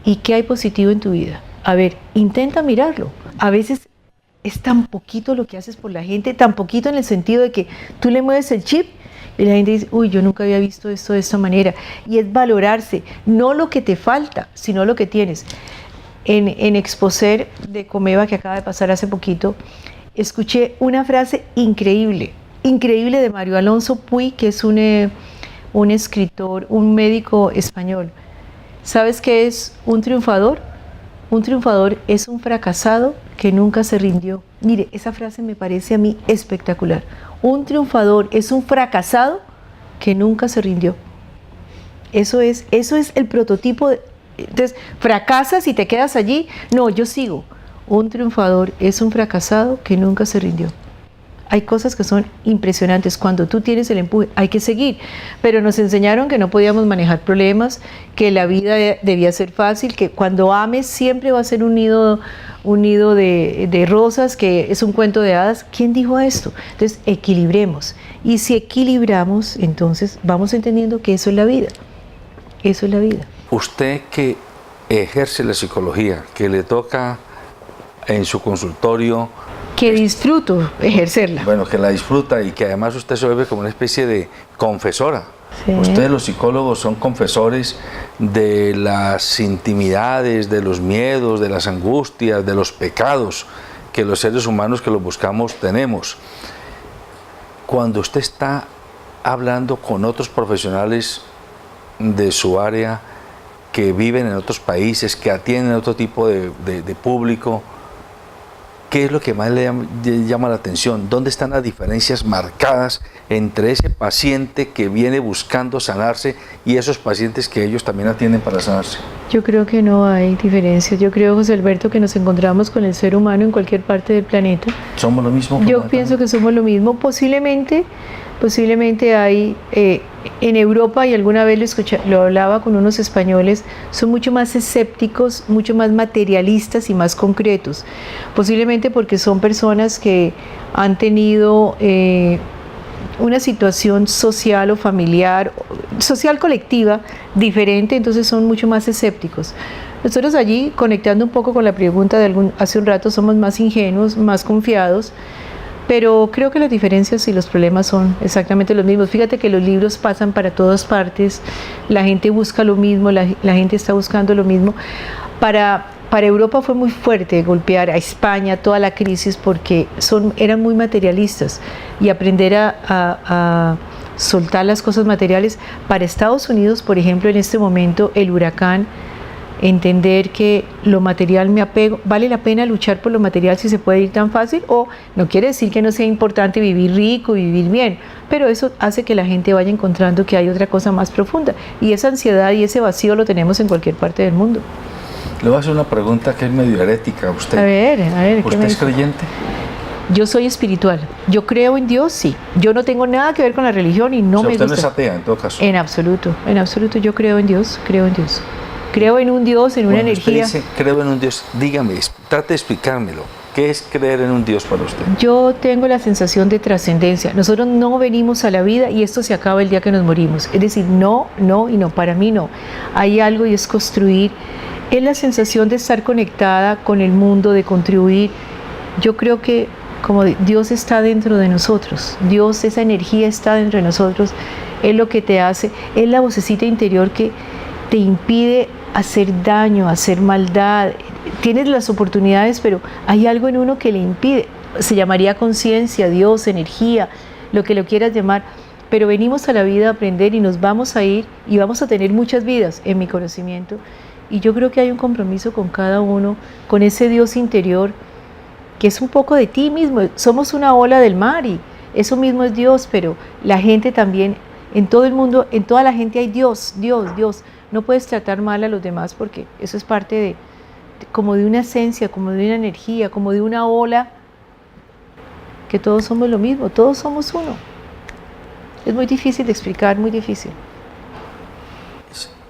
¿Y qué hay positivo en tu vida? A ver, intenta mirarlo. A veces es tan poquito lo que haces por la gente, tan poquito en el sentido de que tú le mueves el chip y la gente dice, uy, yo nunca había visto esto de esta manera. Y es valorarse, no lo que te falta, sino lo que tienes. En Exposer de Comeva, que acaba de pasar hace poquito, escuché una frase increíble de Mario Alonso Puig, que es un escritor, un médico español. ¿Sabes qué es un triunfador? Un triunfador es un fracasado que nunca se rindió. Mire, esa frase me parece a mí espectacular. Un triunfador es un fracasado que nunca se rindió. Eso es el prototipo. Entonces, fracasas y te quedas allí. No, yo sigo. Un triunfador es un fracasado que nunca se rindió. Hay cosas que son impresionantes. Cuando tú tienes el empuje, hay que seguir. Pero nos enseñaron que no podíamos manejar problemas, que la vida debía ser fácil, que cuando ames siempre va a ser un nido de rosas, que es un cuento de hadas. ¿Quién dijo esto? Entonces, equilibremos. Y si equilibramos, entonces vamos entendiendo que eso es la vida. Eso es la vida. Usted que ejerce la psicología, que le toca en su consultorio, que disfruto ejercerla. Bueno, que la disfruta y que además usted se vuelve como una especie de confesora. Sí. Ustedes los psicólogos son confesores de las intimidades, de los miedos, de las angustias, de los pecados que los seres humanos que los buscamos tenemos. Cuando usted está hablando con otros profesionales de su área que viven en otros países, que atienden a otro tipo de público, ¿qué es lo que más le llama la atención? ¿Dónde están las diferencias marcadas entre ese paciente que viene buscando sanarse y esos pacientes que ellos también atienden para sanarse? Yo creo que no hay diferencias. Yo creo, José Alberto, que nos encontramos con el ser humano en cualquier parte del planeta. ¿Somos lo mismo? Yo pienso que somos lo mismo. Posiblemente hay, en Europa, y alguna vez lo hablaba con unos españoles, son mucho más escépticos, mucho más materialistas y más concretos. Posiblemente porque son personas que han tenido una situación social o familiar, social colectiva diferente, entonces son mucho más escépticos. Nosotros allí, conectando un poco con la pregunta de hace un rato, somos más ingenuos, más confiados, pero creo que las diferencias y los problemas son exactamente los mismos. Fíjate que los libros pasan para todas partes, la gente busca lo mismo, la gente está buscando lo mismo. Para Europa fue muy fuerte golpear a España toda la crisis porque eran muy materialistas, y aprender a soltar las cosas materiales. Para Estados Unidos, por ejemplo, en este momento, el huracán, entender que lo material me apego, vale la pena luchar por lo material si se puede ir tan fácil, o no quiere decir que no sea importante vivir rico y vivir bien, pero eso hace que la gente vaya encontrando que hay otra cosa más profunda, y esa ansiedad y ese vacío lo tenemos en cualquier parte del mundo. Le voy a hacer una pregunta que es medio herética a usted. A ver. ¿Usted es creyente? Yo soy espiritual. Yo creo en Dios, sí. Yo no tengo nada que ver con la religión y no me gusta. ¿Usted no es atea en todo caso? En absoluto. Yo creo en Dios, Creo en un Dios, en una energía. Usted dice, creo en un Dios. Dígame, trate de explicármelo. ¿Qué es creer en un Dios para usted? Yo tengo la sensación de trascendencia. Nosotros no venimos a la vida y esto se acaba el día que nos morimos. Es decir, no y no, para mí no. Hay algo y es construir. Es la sensación de estar conectada con el mundo, de contribuir. Yo creo que como Dios está dentro de nosotros, Dios, esa energía está dentro de nosotros, es lo que te hace, es la vocecita interior que te impide hacer daño, hacer maldad. Tienes las oportunidades, pero hay algo en uno que le impide. Se llamaría conciencia, Dios, energía, lo que lo quieras llamar, pero venimos a la vida a aprender y nos vamos a ir y vamos a tener muchas vidas en mi conocimiento. Y yo creo que hay un compromiso con cada uno, con ese Dios interior, que es un poco de ti mismo. Somos una ola del mar y eso mismo es Dios, pero la gente también, en todo el mundo, en toda la gente hay Dios. No puedes tratar mal a los demás porque eso es parte como de una esencia, como de una energía, como de una ola, que todos somos lo mismo, todos somos uno. Es muy difícil de explicar, muy difícil.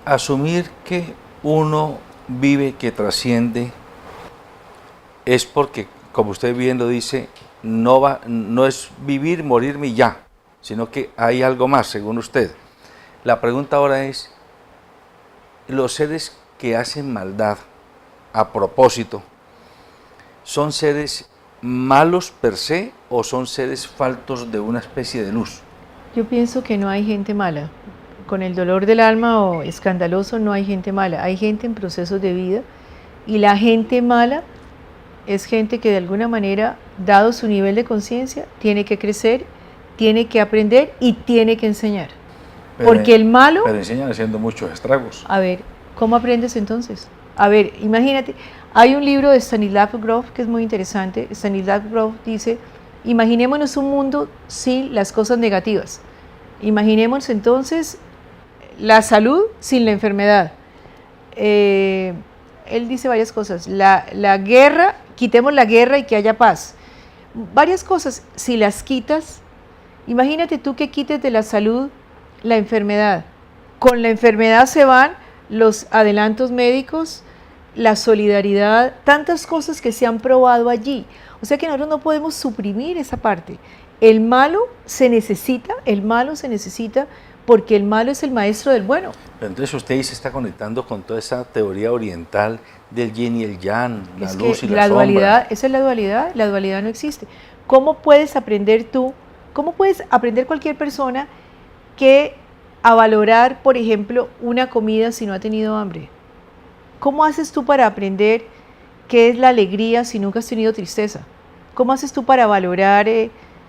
Asumir que uno vive, que trasciende, es porque, como usted bien lo dice, no es vivir, morirme y ya. sino que hay algo más, según usted. La pregunta ahora es, los seres que hacen maldad a propósito, ¿son seres malos per se o son seres faltos de una especie de luz? Yo pienso que no hay gente mala. Con el dolor del alma o escandaloso no hay gente mala. Hay gente en procesos de vida y la gente mala es gente que de alguna manera, dado su nivel de conciencia, tiene que crecer, tiene que aprender y tiene que enseñar. Porque el malo... Pero enseñan haciendo muchos estragos. A ver, ¿cómo aprendes entonces? A ver, imagínate, hay un libro de Stanislav Grof que es muy interesante. Stanislav Grof dice, imaginémonos un mundo sin las cosas negativas. Imaginemos entonces la salud sin la enfermedad. Él dice varias cosas. La guerra, quitemos la guerra y que haya paz. Varias cosas, si las quitas, imagínate tú que quites de la salud la enfermedad. Con la enfermedad se van los adelantos médicos, la solidaridad, tantas cosas que se han probado allí. O sea que nosotros no podemos suprimir esa parte. El malo se necesita porque el malo es el maestro del bueno. Pero entonces usted ahí se está conectando con toda esa teoría oriental del yin y el yang, la Es luz que y la sombra. Dualidad, esa es la dualidad no existe. ¿Cómo puedes aprender tú, cómo puedes aprender cualquier persona a valorar, por ejemplo, una comida si no ha tenido hambre? ¿Cómo haces tú para aprender qué es la alegría si nunca has tenido tristeza? ¿Cómo haces tú para valorar,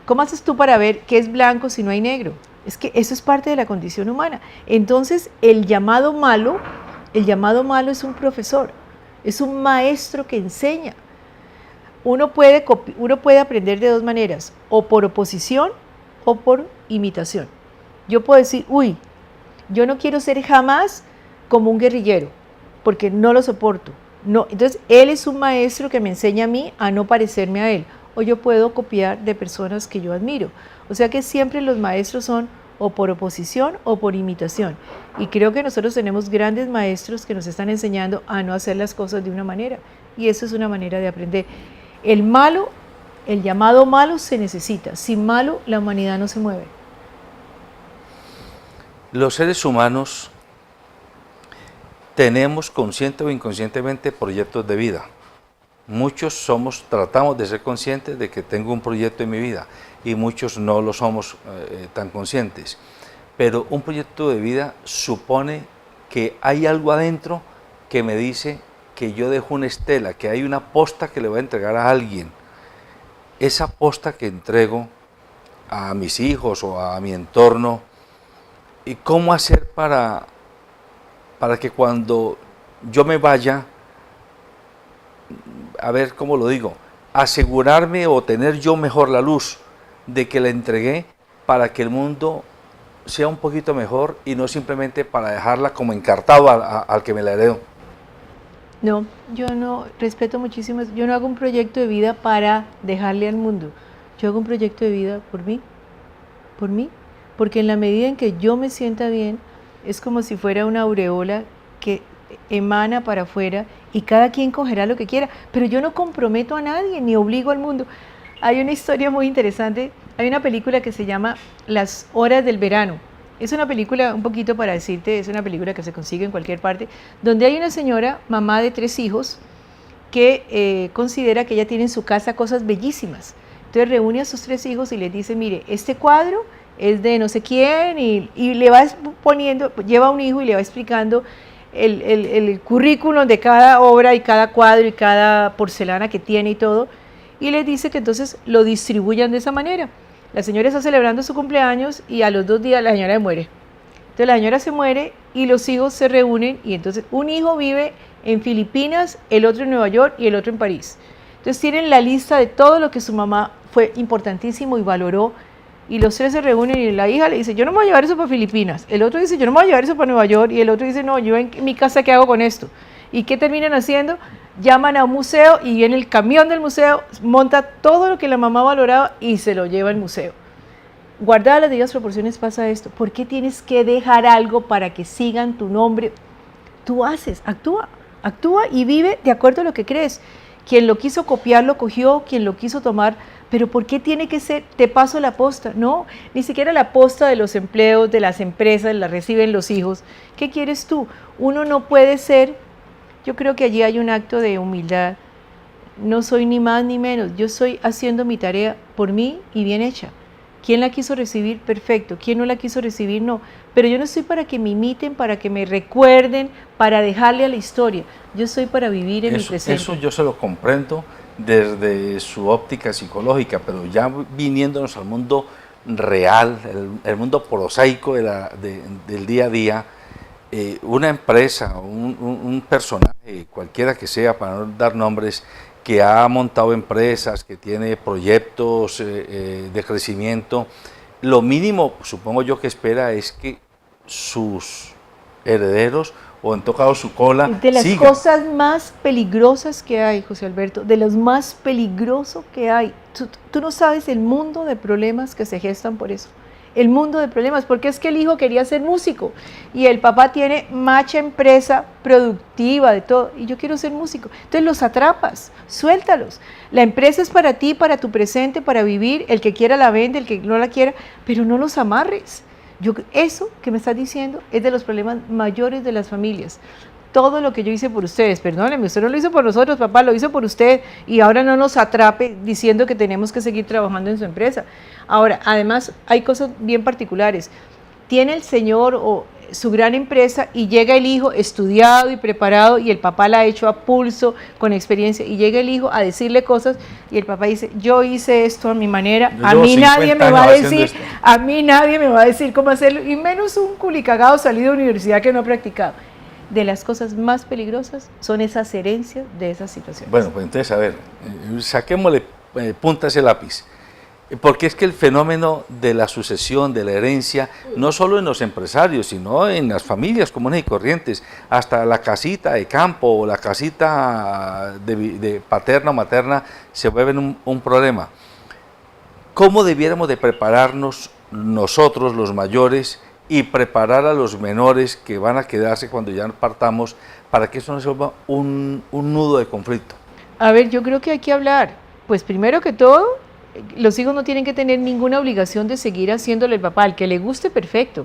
cómo haces tú para ver qué es blanco si no hay negro? Es que eso es parte de la condición humana. Entonces, el llamado malo es un profesor, es un maestro que enseña. Uno puede aprender de dos maneras, o por oposición o por imitación. Yo puedo decir, uy, yo no quiero ser jamás como un guerrillero, porque no lo soporto. No, entonces, él es un maestro que me enseña a mí a no parecerme a él. O yo puedo copiar de personas que yo admiro. O sea que siempre los maestros son o por oposición o por imitación. Y creo que nosotros tenemos grandes maestros que nos están enseñando a no hacer las cosas de una manera. Y eso es una manera de aprender. El malo, el llamado malo se necesita. Sin malo, la humanidad no se mueve. Los seres humanos tenemos consciente o inconscientemente proyectos de vida. Muchos tratamos de ser conscientes de que tengo un proyecto en mi vida y muchos no lo somos tan conscientes. Pero un proyecto de vida supone que hay algo adentro que me dice que yo dejo una estela, que hay una posta que le voy a entregar a alguien. Esa posta que entrego a mis hijos o a mi entorno, ¿y cómo hacer para que cuando yo me vaya, a ver cómo lo digo, asegurarme o tener yo mejor la luz de que la entregué para que el mundo sea un poquito mejor y no simplemente para dejarla como encartado al que me la heredó? No, yo no, respeto muchísimo, yo no hago un proyecto de vida para dejarle al mundo. Yo hago un proyecto de vida por mí, porque en la medida en que yo me sienta bien, es como si fuera una aureola que emana para afuera y cada quien cogerá lo que quiera, pero yo no comprometo a nadie ni obligo al mundo. Hay una historia muy interesante, hay una película que se llama Las horas del verano. Es una película, un poquito para decirte, es una película que se consigue en cualquier parte, donde hay una señora, mamá de 3 hijos, que considera que ella tiene en su casa cosas bellísimas. Entonces reúne a sus 3 hijos y les dice, mire, este cuadro es de no sé quién, y le va poniendo, lleva a un hijo y le va explicando el currículum de cada obra y cada cuadro y cada porcelana que tiene y todo, y les dice que entonces lo distribuyan de esa manera. La señora está celebrando su cumpleaños y a los 2 días la señora muere. Entonces la señora se muere y los hijos se reúnen y entonces un hijo vive en Filipinas, el otro en Nueva York y el otro en París. Entonces tienen la lista de todo lo que su mamá fue importantísimo y valoró, y los 3 se reúnen y la hija le dice, yo no me voy a llevar eso para Filipinas. El otro dice, yo no me voy a llevar eso para Nueva York, y el otro dice, no, yo en mi casa, ¿qué hago con esto? ¿Y qué terminan haciendo? Llaman a un museo y en el camión del museo monta todo lo que la mamá valoraba y se lo lleva al museo. Guardadas las debidas proporciones pasa esto. ¿Por qué tienes que dejar algo para que sigan tu nombre? Tú haces, actúa y vive de acuerdo a lo que crees. Quien lo quiso copiar lo cogió, quien lo quiso tomar, pero ¿por qué tiene que ser, te paso la posta? No, ni siquiera la posta de los empleos, de las empresas, la reciben los hijos. ¿Qué quieres tú? Uno no puede ser, yo creo que allí hay un acto de humildad. No soy ni más ni menos, yo estoy haciendo mi tarea por mí y bien hecha. ¿Quién la quiso recibir? Perfecto. ¿Quién no la quiso recibir? No. Pero yo no estoy para que me imiten, para que me recuerden, para dejarle a la historia. Yo estoy para vivir en mi presente. Eso yo se lo comprendo desde su óptica psicológica, pero ya viniéndonos al mundo real, el mundo prosaico del día a día, una empresa, un personaje, cualquiera que sea, para no dar nombres, que ha montado empresas, que tiene proyectos de crecimiento, lo mínimo, supongo yo, que espera es que sus herederos, o en todo caso su cola, de las sigan. Cosas más peligrosas que hay, José Alberto, de los más peligrosos que hay. Tú no sabes el mundo de problemas que se gestan por eso. El mundo de problemas, porque es que el hijo quería ser músico y el papá tiene macha empresa productiva de todo y yo quiero ser músico. Entonces los atrapas, suéltalos. La empresa es para ti, para tu presente, para vivir. El que quiera la vende, el que no la quiera, pero no los amarres. Eso que me estás diciendo es de los problemas mayores de las familias. Todo lo que yo hice por ustedes, perdónenme, usted no lo hizo por nosotros, papá, lo hizo por usted y ahora no nos atrape diciendo que tenemos que seguir trabajando en su empresa. Ahora, además, hay cosas bien particulares. Tiene el señor o su gran empresa y llega el hijo estudiado y preparado y el papá la ha hecho a pulso, con experiencia, y llega el hijo a decirle cosas y el papá dice, yo hice esto a mi manera, a mí nadie me va a decir cómo hacerlo, y menos un culicagado salido de universidad que no ha practicado. De las cosas más peligrosas son esas herencias de esas situaciones. Bueno, pues entonces, a ver, saquémosle punta a ese lápiz. Porque es que el fenómeno de la sucesión, de la herencia, no solo en los empresarios, sino en las familias comunes y corrientes, hasta la casita de campo o la casita de paterna o materna se vuelven un problema. ¿Cómo debiéramos de prepararnos nosotros, los mayores, y preparar a los menores que van a quedarse cuando ya partamos, para que eso no se vuelva un nudo de conflicto? A ver, yo creo que hay que hablar. Pues primero que todo, los hijos no tienen que tener ninguna obligación de seguir haciéndole el papá. Al que le guste, perfecto.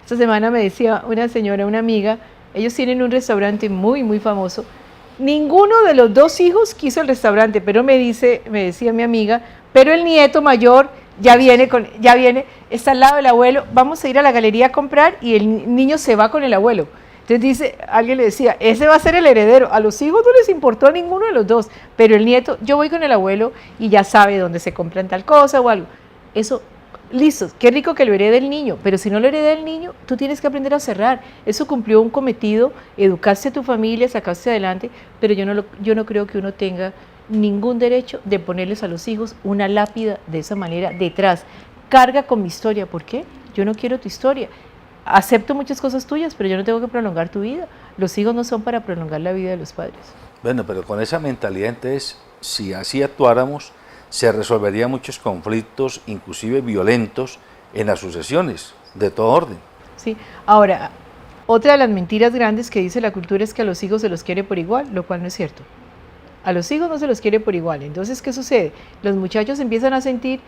Esta semana me decía una señora, una amiga, ellos tienen un restaurante muy, muy famoso. Ninguno de los dos hijos quiso el restaurante, pero me decía mi amiga, pero el nieto mayor ya viene, está al lado del abuelo, vamos a ir a la galería a comprar y el niño se va con el abuelo. Entonces alguien le decía, ese va a ser el heredero. A los hijos no les importó a ninguno de los dos, pero el nieto, yo voy con el abuelo y ya sabe dónde se compran tal cosa o algo. Eso, listo, qué rico que lo herede el niño, pero si no lo hereda el niño, tú tienes que aprender a cerrar. Eso cumplió un cometido, educaste a tu familia, sacaste adelante, pero yo no creo que uno tenga ningún derecho de ponerles a los hijos una lápida de esa manera detrás. Carga con mi historia. ¿Por qué? Yo no quiero tu historia. Acepto muchas cosas tuyas, pero yo no tengo que prolongar tu vida. Los hijos no son para prolongar la vida de los padres. Bueno, pero con esa mentalidad, entonces, si así actuáramos, se resolverían muchos conflictos, inclusive violentos, en las sucesiones, de todo orden. Sí. Ahora, otra de las mentiras grandes que dice la cultura es que a los hijos se los quiere por igual, lo cual no es cierto. A los hijos no se los quiere por igual. Entonces, ¿qué sucede? Los muchachos empiezan a sentir,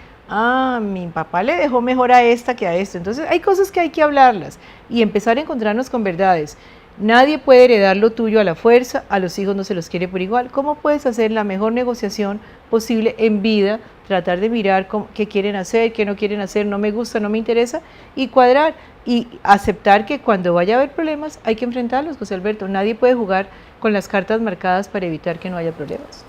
mi papá le dejó mejor a esta que a esto. Entonces, hay cosas que hay que hablarlas y empezar a encontrarnos con verdades. Nadie puede heredar lo tuyo a la fuerza, a los hijos no se los quiere por igual. ¿Cómo puedes hacer la mejor negociación posible en vida? Tratar de mirar qué quieren hacer, qué no quieren hacer, no me gusta, no me interesa, y cuadrar y aceptar que cuando vaya a haber problemas hay que enfrentarlos, José Alberto. Nadie puede jugar con las cartas marcadas para evitar que no haya problemas.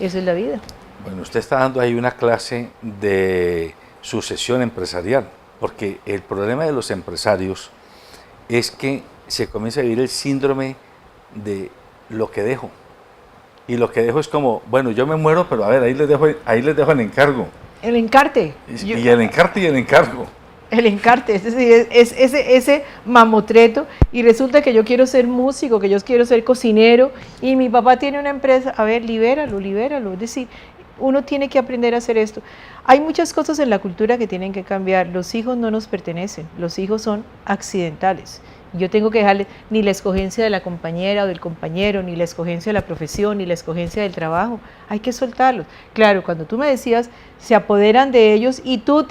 Eso es la vida. Bueno, usted está dando ahí una clase de sucesión empresarial, porque el problema de los empresarios es que se comienza a vivir el síndrome de lo que dejo. Y lo que dejo es como, bueno, yo me muero, pero a ver, ahí les dejo el encargo. El encarte. Y el encarte y el encargo. El encarte, es decir, ese mamotreto, y resulta que yo quiero ser músico, que yo quiero ser cocinero, y mi papá tiene una empresa. A ver, libéralo. Es decir, uno tiene que aprender a hacer esto. Hay muchas cosas en la cultura que tienen que cambiar. Los hijos no nos pertenecen, los hijos son accidentales. Yo tengo que dejarle ni la escogencia de la compañera o del compañero, ni la escogencia de la profesión, ni la escogencia del trabajo. Hay que soltarlos. Claro, cuando tú me decías, se apoderan de ellos y tú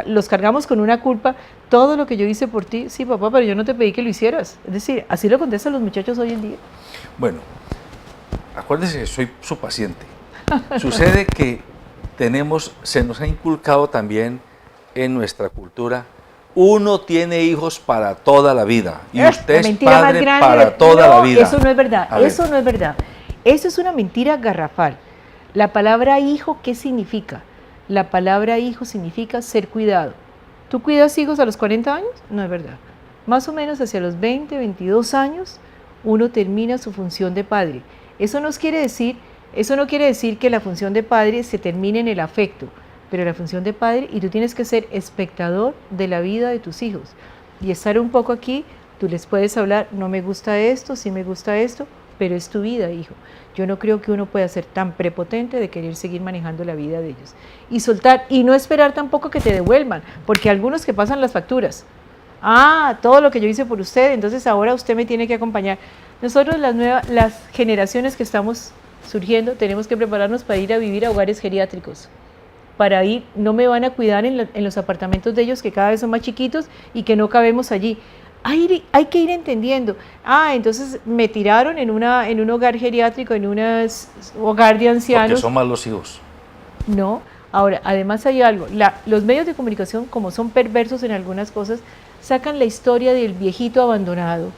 los cargamos con una culpa, todo lo que yo hice por ti, sí papá, pero yo no te pedí que lo hicieras. Es decir, así lo contestan los muchachos hoy en día. Bueno, acuérdese que soy su paciente. Sucede que se nos ha inculcado también en nuestra cultura, uno tiene hijos para toda la vida y usted es padre para toda la vida. Eso no es verdad, eso no es verdad. Eso es una mentira garrafal. La palabra hijo, ¿qué significa? La palabra hijo significa ser cuidado. ¿Tú cuidas hijos a los 40 años? No es verdad. Más o menos hacia los 20, 22 años, uno termina su función de padre. Eso no quiere decir que la función de padre se termine en el afecto, pero la función de padre, y tú tienes que ser espectador de la vida de tus hijos y estar un poco aquí. Tú les puedes hablar, no me gusta esto, sí me gusta esto, pero es tu vida, hijo. Yo no creo que uno pueda ser tan prepotente de querer seguir manejando la vida de ellos y soltar, y no esperar tampoco que te devuelvan, porque algunos que pasan las facturas, todo lo que yo hice por usted, entonces ahora usted me tiene que acompañar. Nosotros las generaciones que estamos surgiendo tenemos que prepararnos para ir a vivir a hogares geriátricos. No me van a cuidar en los apartamentos de ellos, que cada vez son más chiquitos y que no cabemos allí. Hay que ir entendiendo. Entonces me tiraron en un hogar geriátrico, en un hogar de ancianos. Porque son malos hijos. No. Ahora, además hay algo. Los medios de comunicación, como son perversos en algunas cosas, sacan la historia del viejito abandonado.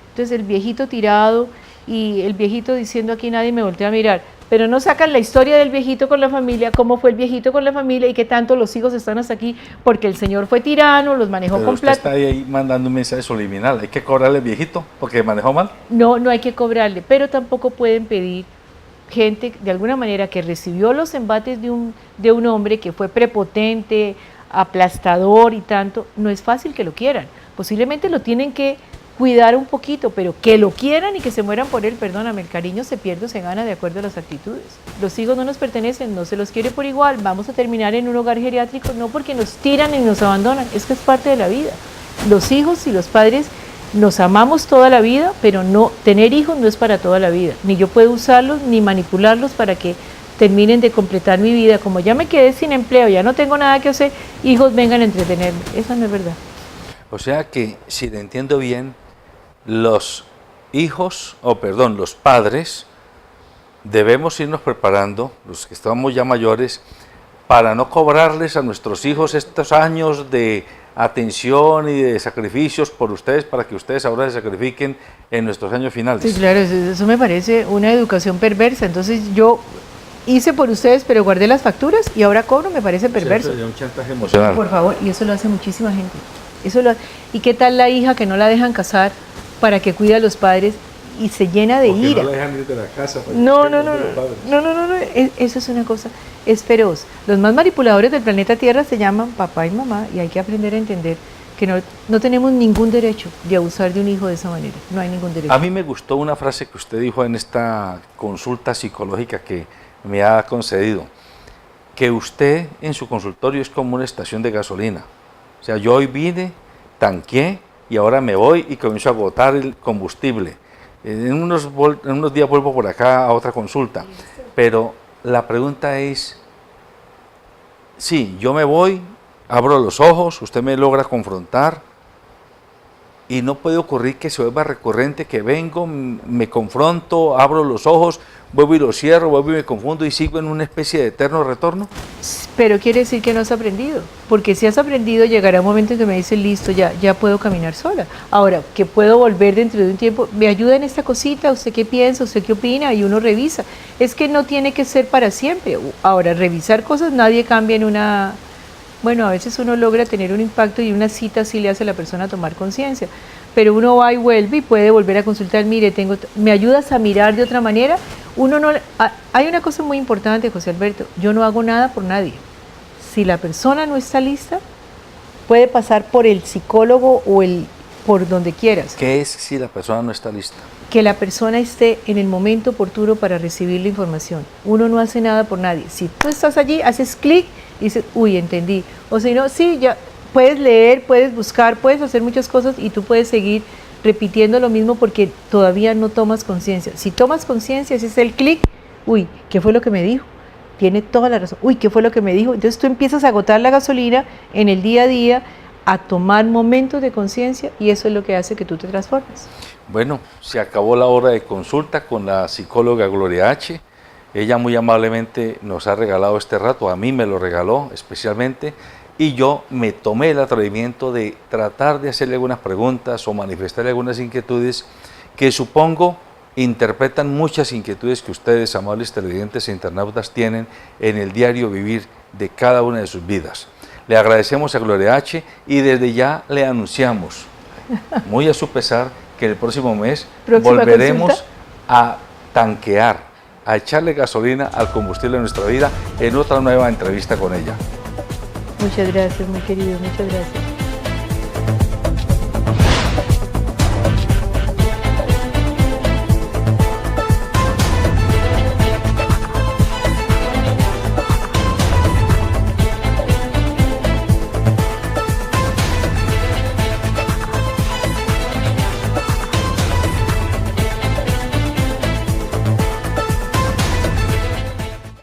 Entonces el viejito tirado y el viejito diciendo aquí nadie me voltea a mirar. Pero no sacan la historia del viejito con la familia, cómo fue el viejito con la familia y qué tanto los hijos están hasta aquí, porque el señor fue tirano, los manejó con plata. Usted está ahí mandando un mensaje subliminal, ¿hay que cobrarle al viejito porque manejó mal? No, no hay que cobrarle, pero tampoco pueden pedir gente, de alguna manera, que recibió los embates de un hombre que fue prepotente, aplastador y tanto. No es fácil que lo quieran, posiblemente lo tienen que cuidar un poquito, pero que lo quieran y que se mueran por él, perdóname, el cariño se pierde o se gana de acuerdo a las actitudes. Los hijos no nos pertenecen, no se los quiere por igual, vamos a terminar en un hogar geriátrico, no porque nos tiran y nos abandonan, es que es parte de la vida. Los hijos y los padres nos amamos toda la vida, pero tener hijos no es para toda la vida, ni yo puedo usarlos ni manipularlos para que terminen de completar mi vida. Como ya me quedé sin empleo, ya no tengo nada que hacer, hijos vengan a entretenerme, eso no es verdad. O sea que, si le entiendo bien, los padres, debemos irnos preparando, los que estamos ya mayores, para no cobrarles a nuestros hijos estos años de atención y de sacrificios por ustedes, para que ustedes ahora se sacrifiquen en nuestros años finales. Sí, claro, eso me parece una educación perversa. Entonces yo hice por ustedes, pero guardé las facturas y ahora cobro, me parece perverso. Eso es un chantaje emocional. Por favor, y eso lo hace muchísima gente. ¿Y qué tal la hija que no la dejan casar para que cuide a los padres y se llena de ira? No la dejan ir de la casa. No, eso es una cosa, es feroz. Los más manipuladores del planeta Tierra se llaman papá y mamá, y hay que aprender a entender que no tenemos ningún derecho de abusar de un hijo de esa manera, no hay ningún derecho. A mí me gustó una frase que usted dijo en esta consulta psicológica que me ha concedido, que usted en su consultorio es como una estación de gasolina. O sea, yo hoy vine, tanqué y ahora me voy y comienzo a agotar el combustible. En unos días vuelvo por acá a otra consulta, pero la pregunta es, sí, yo me voy, abro los ojos, usted me logra confrontar y no puede ocurrir que se vuelva recurrente, que vengo, me confronto, abro los ojos, vuelvo y los cierro, vuelvo y me confundo y sigo en una especie de eterno retorno. Pero quiere decir que no has aprendido, porque si has aprendido llegará un momento en que me dices, listo, ya puedo caminar sola. Ahora, que puedo volver dentro de un tiempo, me ayuda en esta cosita, ¿usted qué piensa? ¿Usted qué opina? Y uno revisa. Es que no tiene que ser para siempre. Ahora, revisar cosas nadie cambia en una... Bueno, a veces uno logra tener un impacto y una cita sí le hace a la persona tomar conciencia, pero uno va y vuelve y puede volver a consultar, mire, ¿me ayudas a mirar de otra manera? Hay una cosa muy importante, José Alberto, yo no hago nada por nadie. Si la persona no está lista, puede pasar por el psicólogo o por donde quieras. ¿Qué es si la persona no está lista? Que la persona esté en el momento oportuno para recibir la información. Uno no hace nada por nadie. Si tú estás allí, haces clic y dices, uy, entendí. O si no, sí, ya, puedes leer, puedes buscar, puedes hacer muchas cosas y tú puedes seguir repitiendo lo mismo porque todavía no tomas conciencia. Si tomas conciencia, ese es el clic, uy, ¿qué fue lo que me dijo? Tiene toda la razón, uy, ¿qué fue lo que me dijo? Entonces tú empiezas a agotar la gasolina en el día a día, a tomar momentos de conciencia y eso es lo que hace que tú te transformes. Bueno, se acabó la hora de consulta con la psicóloga Gloria H. Ella muy amablemente nos ha regalado este rato, a mí me lo regaló especialmente, y yo me tomé el atrevimiento de tratar de hacerle algunas preguntas o manifestarle algunas inquietudes que supongo interpretan muchas inquietudes que ustedes, amables televidentes e internautas, tienen en el diario vivir de cada una de sus vidas. Le agradecemos a Gloria H. y desde ya le anunciamos, muy a su pesar, que el próximo mes volveremos a tanquear, a echarle gasolina al combustible de nuestra vida en otra nueva entrevista con ella. Muchas gracias, muy querido, muchas gracias.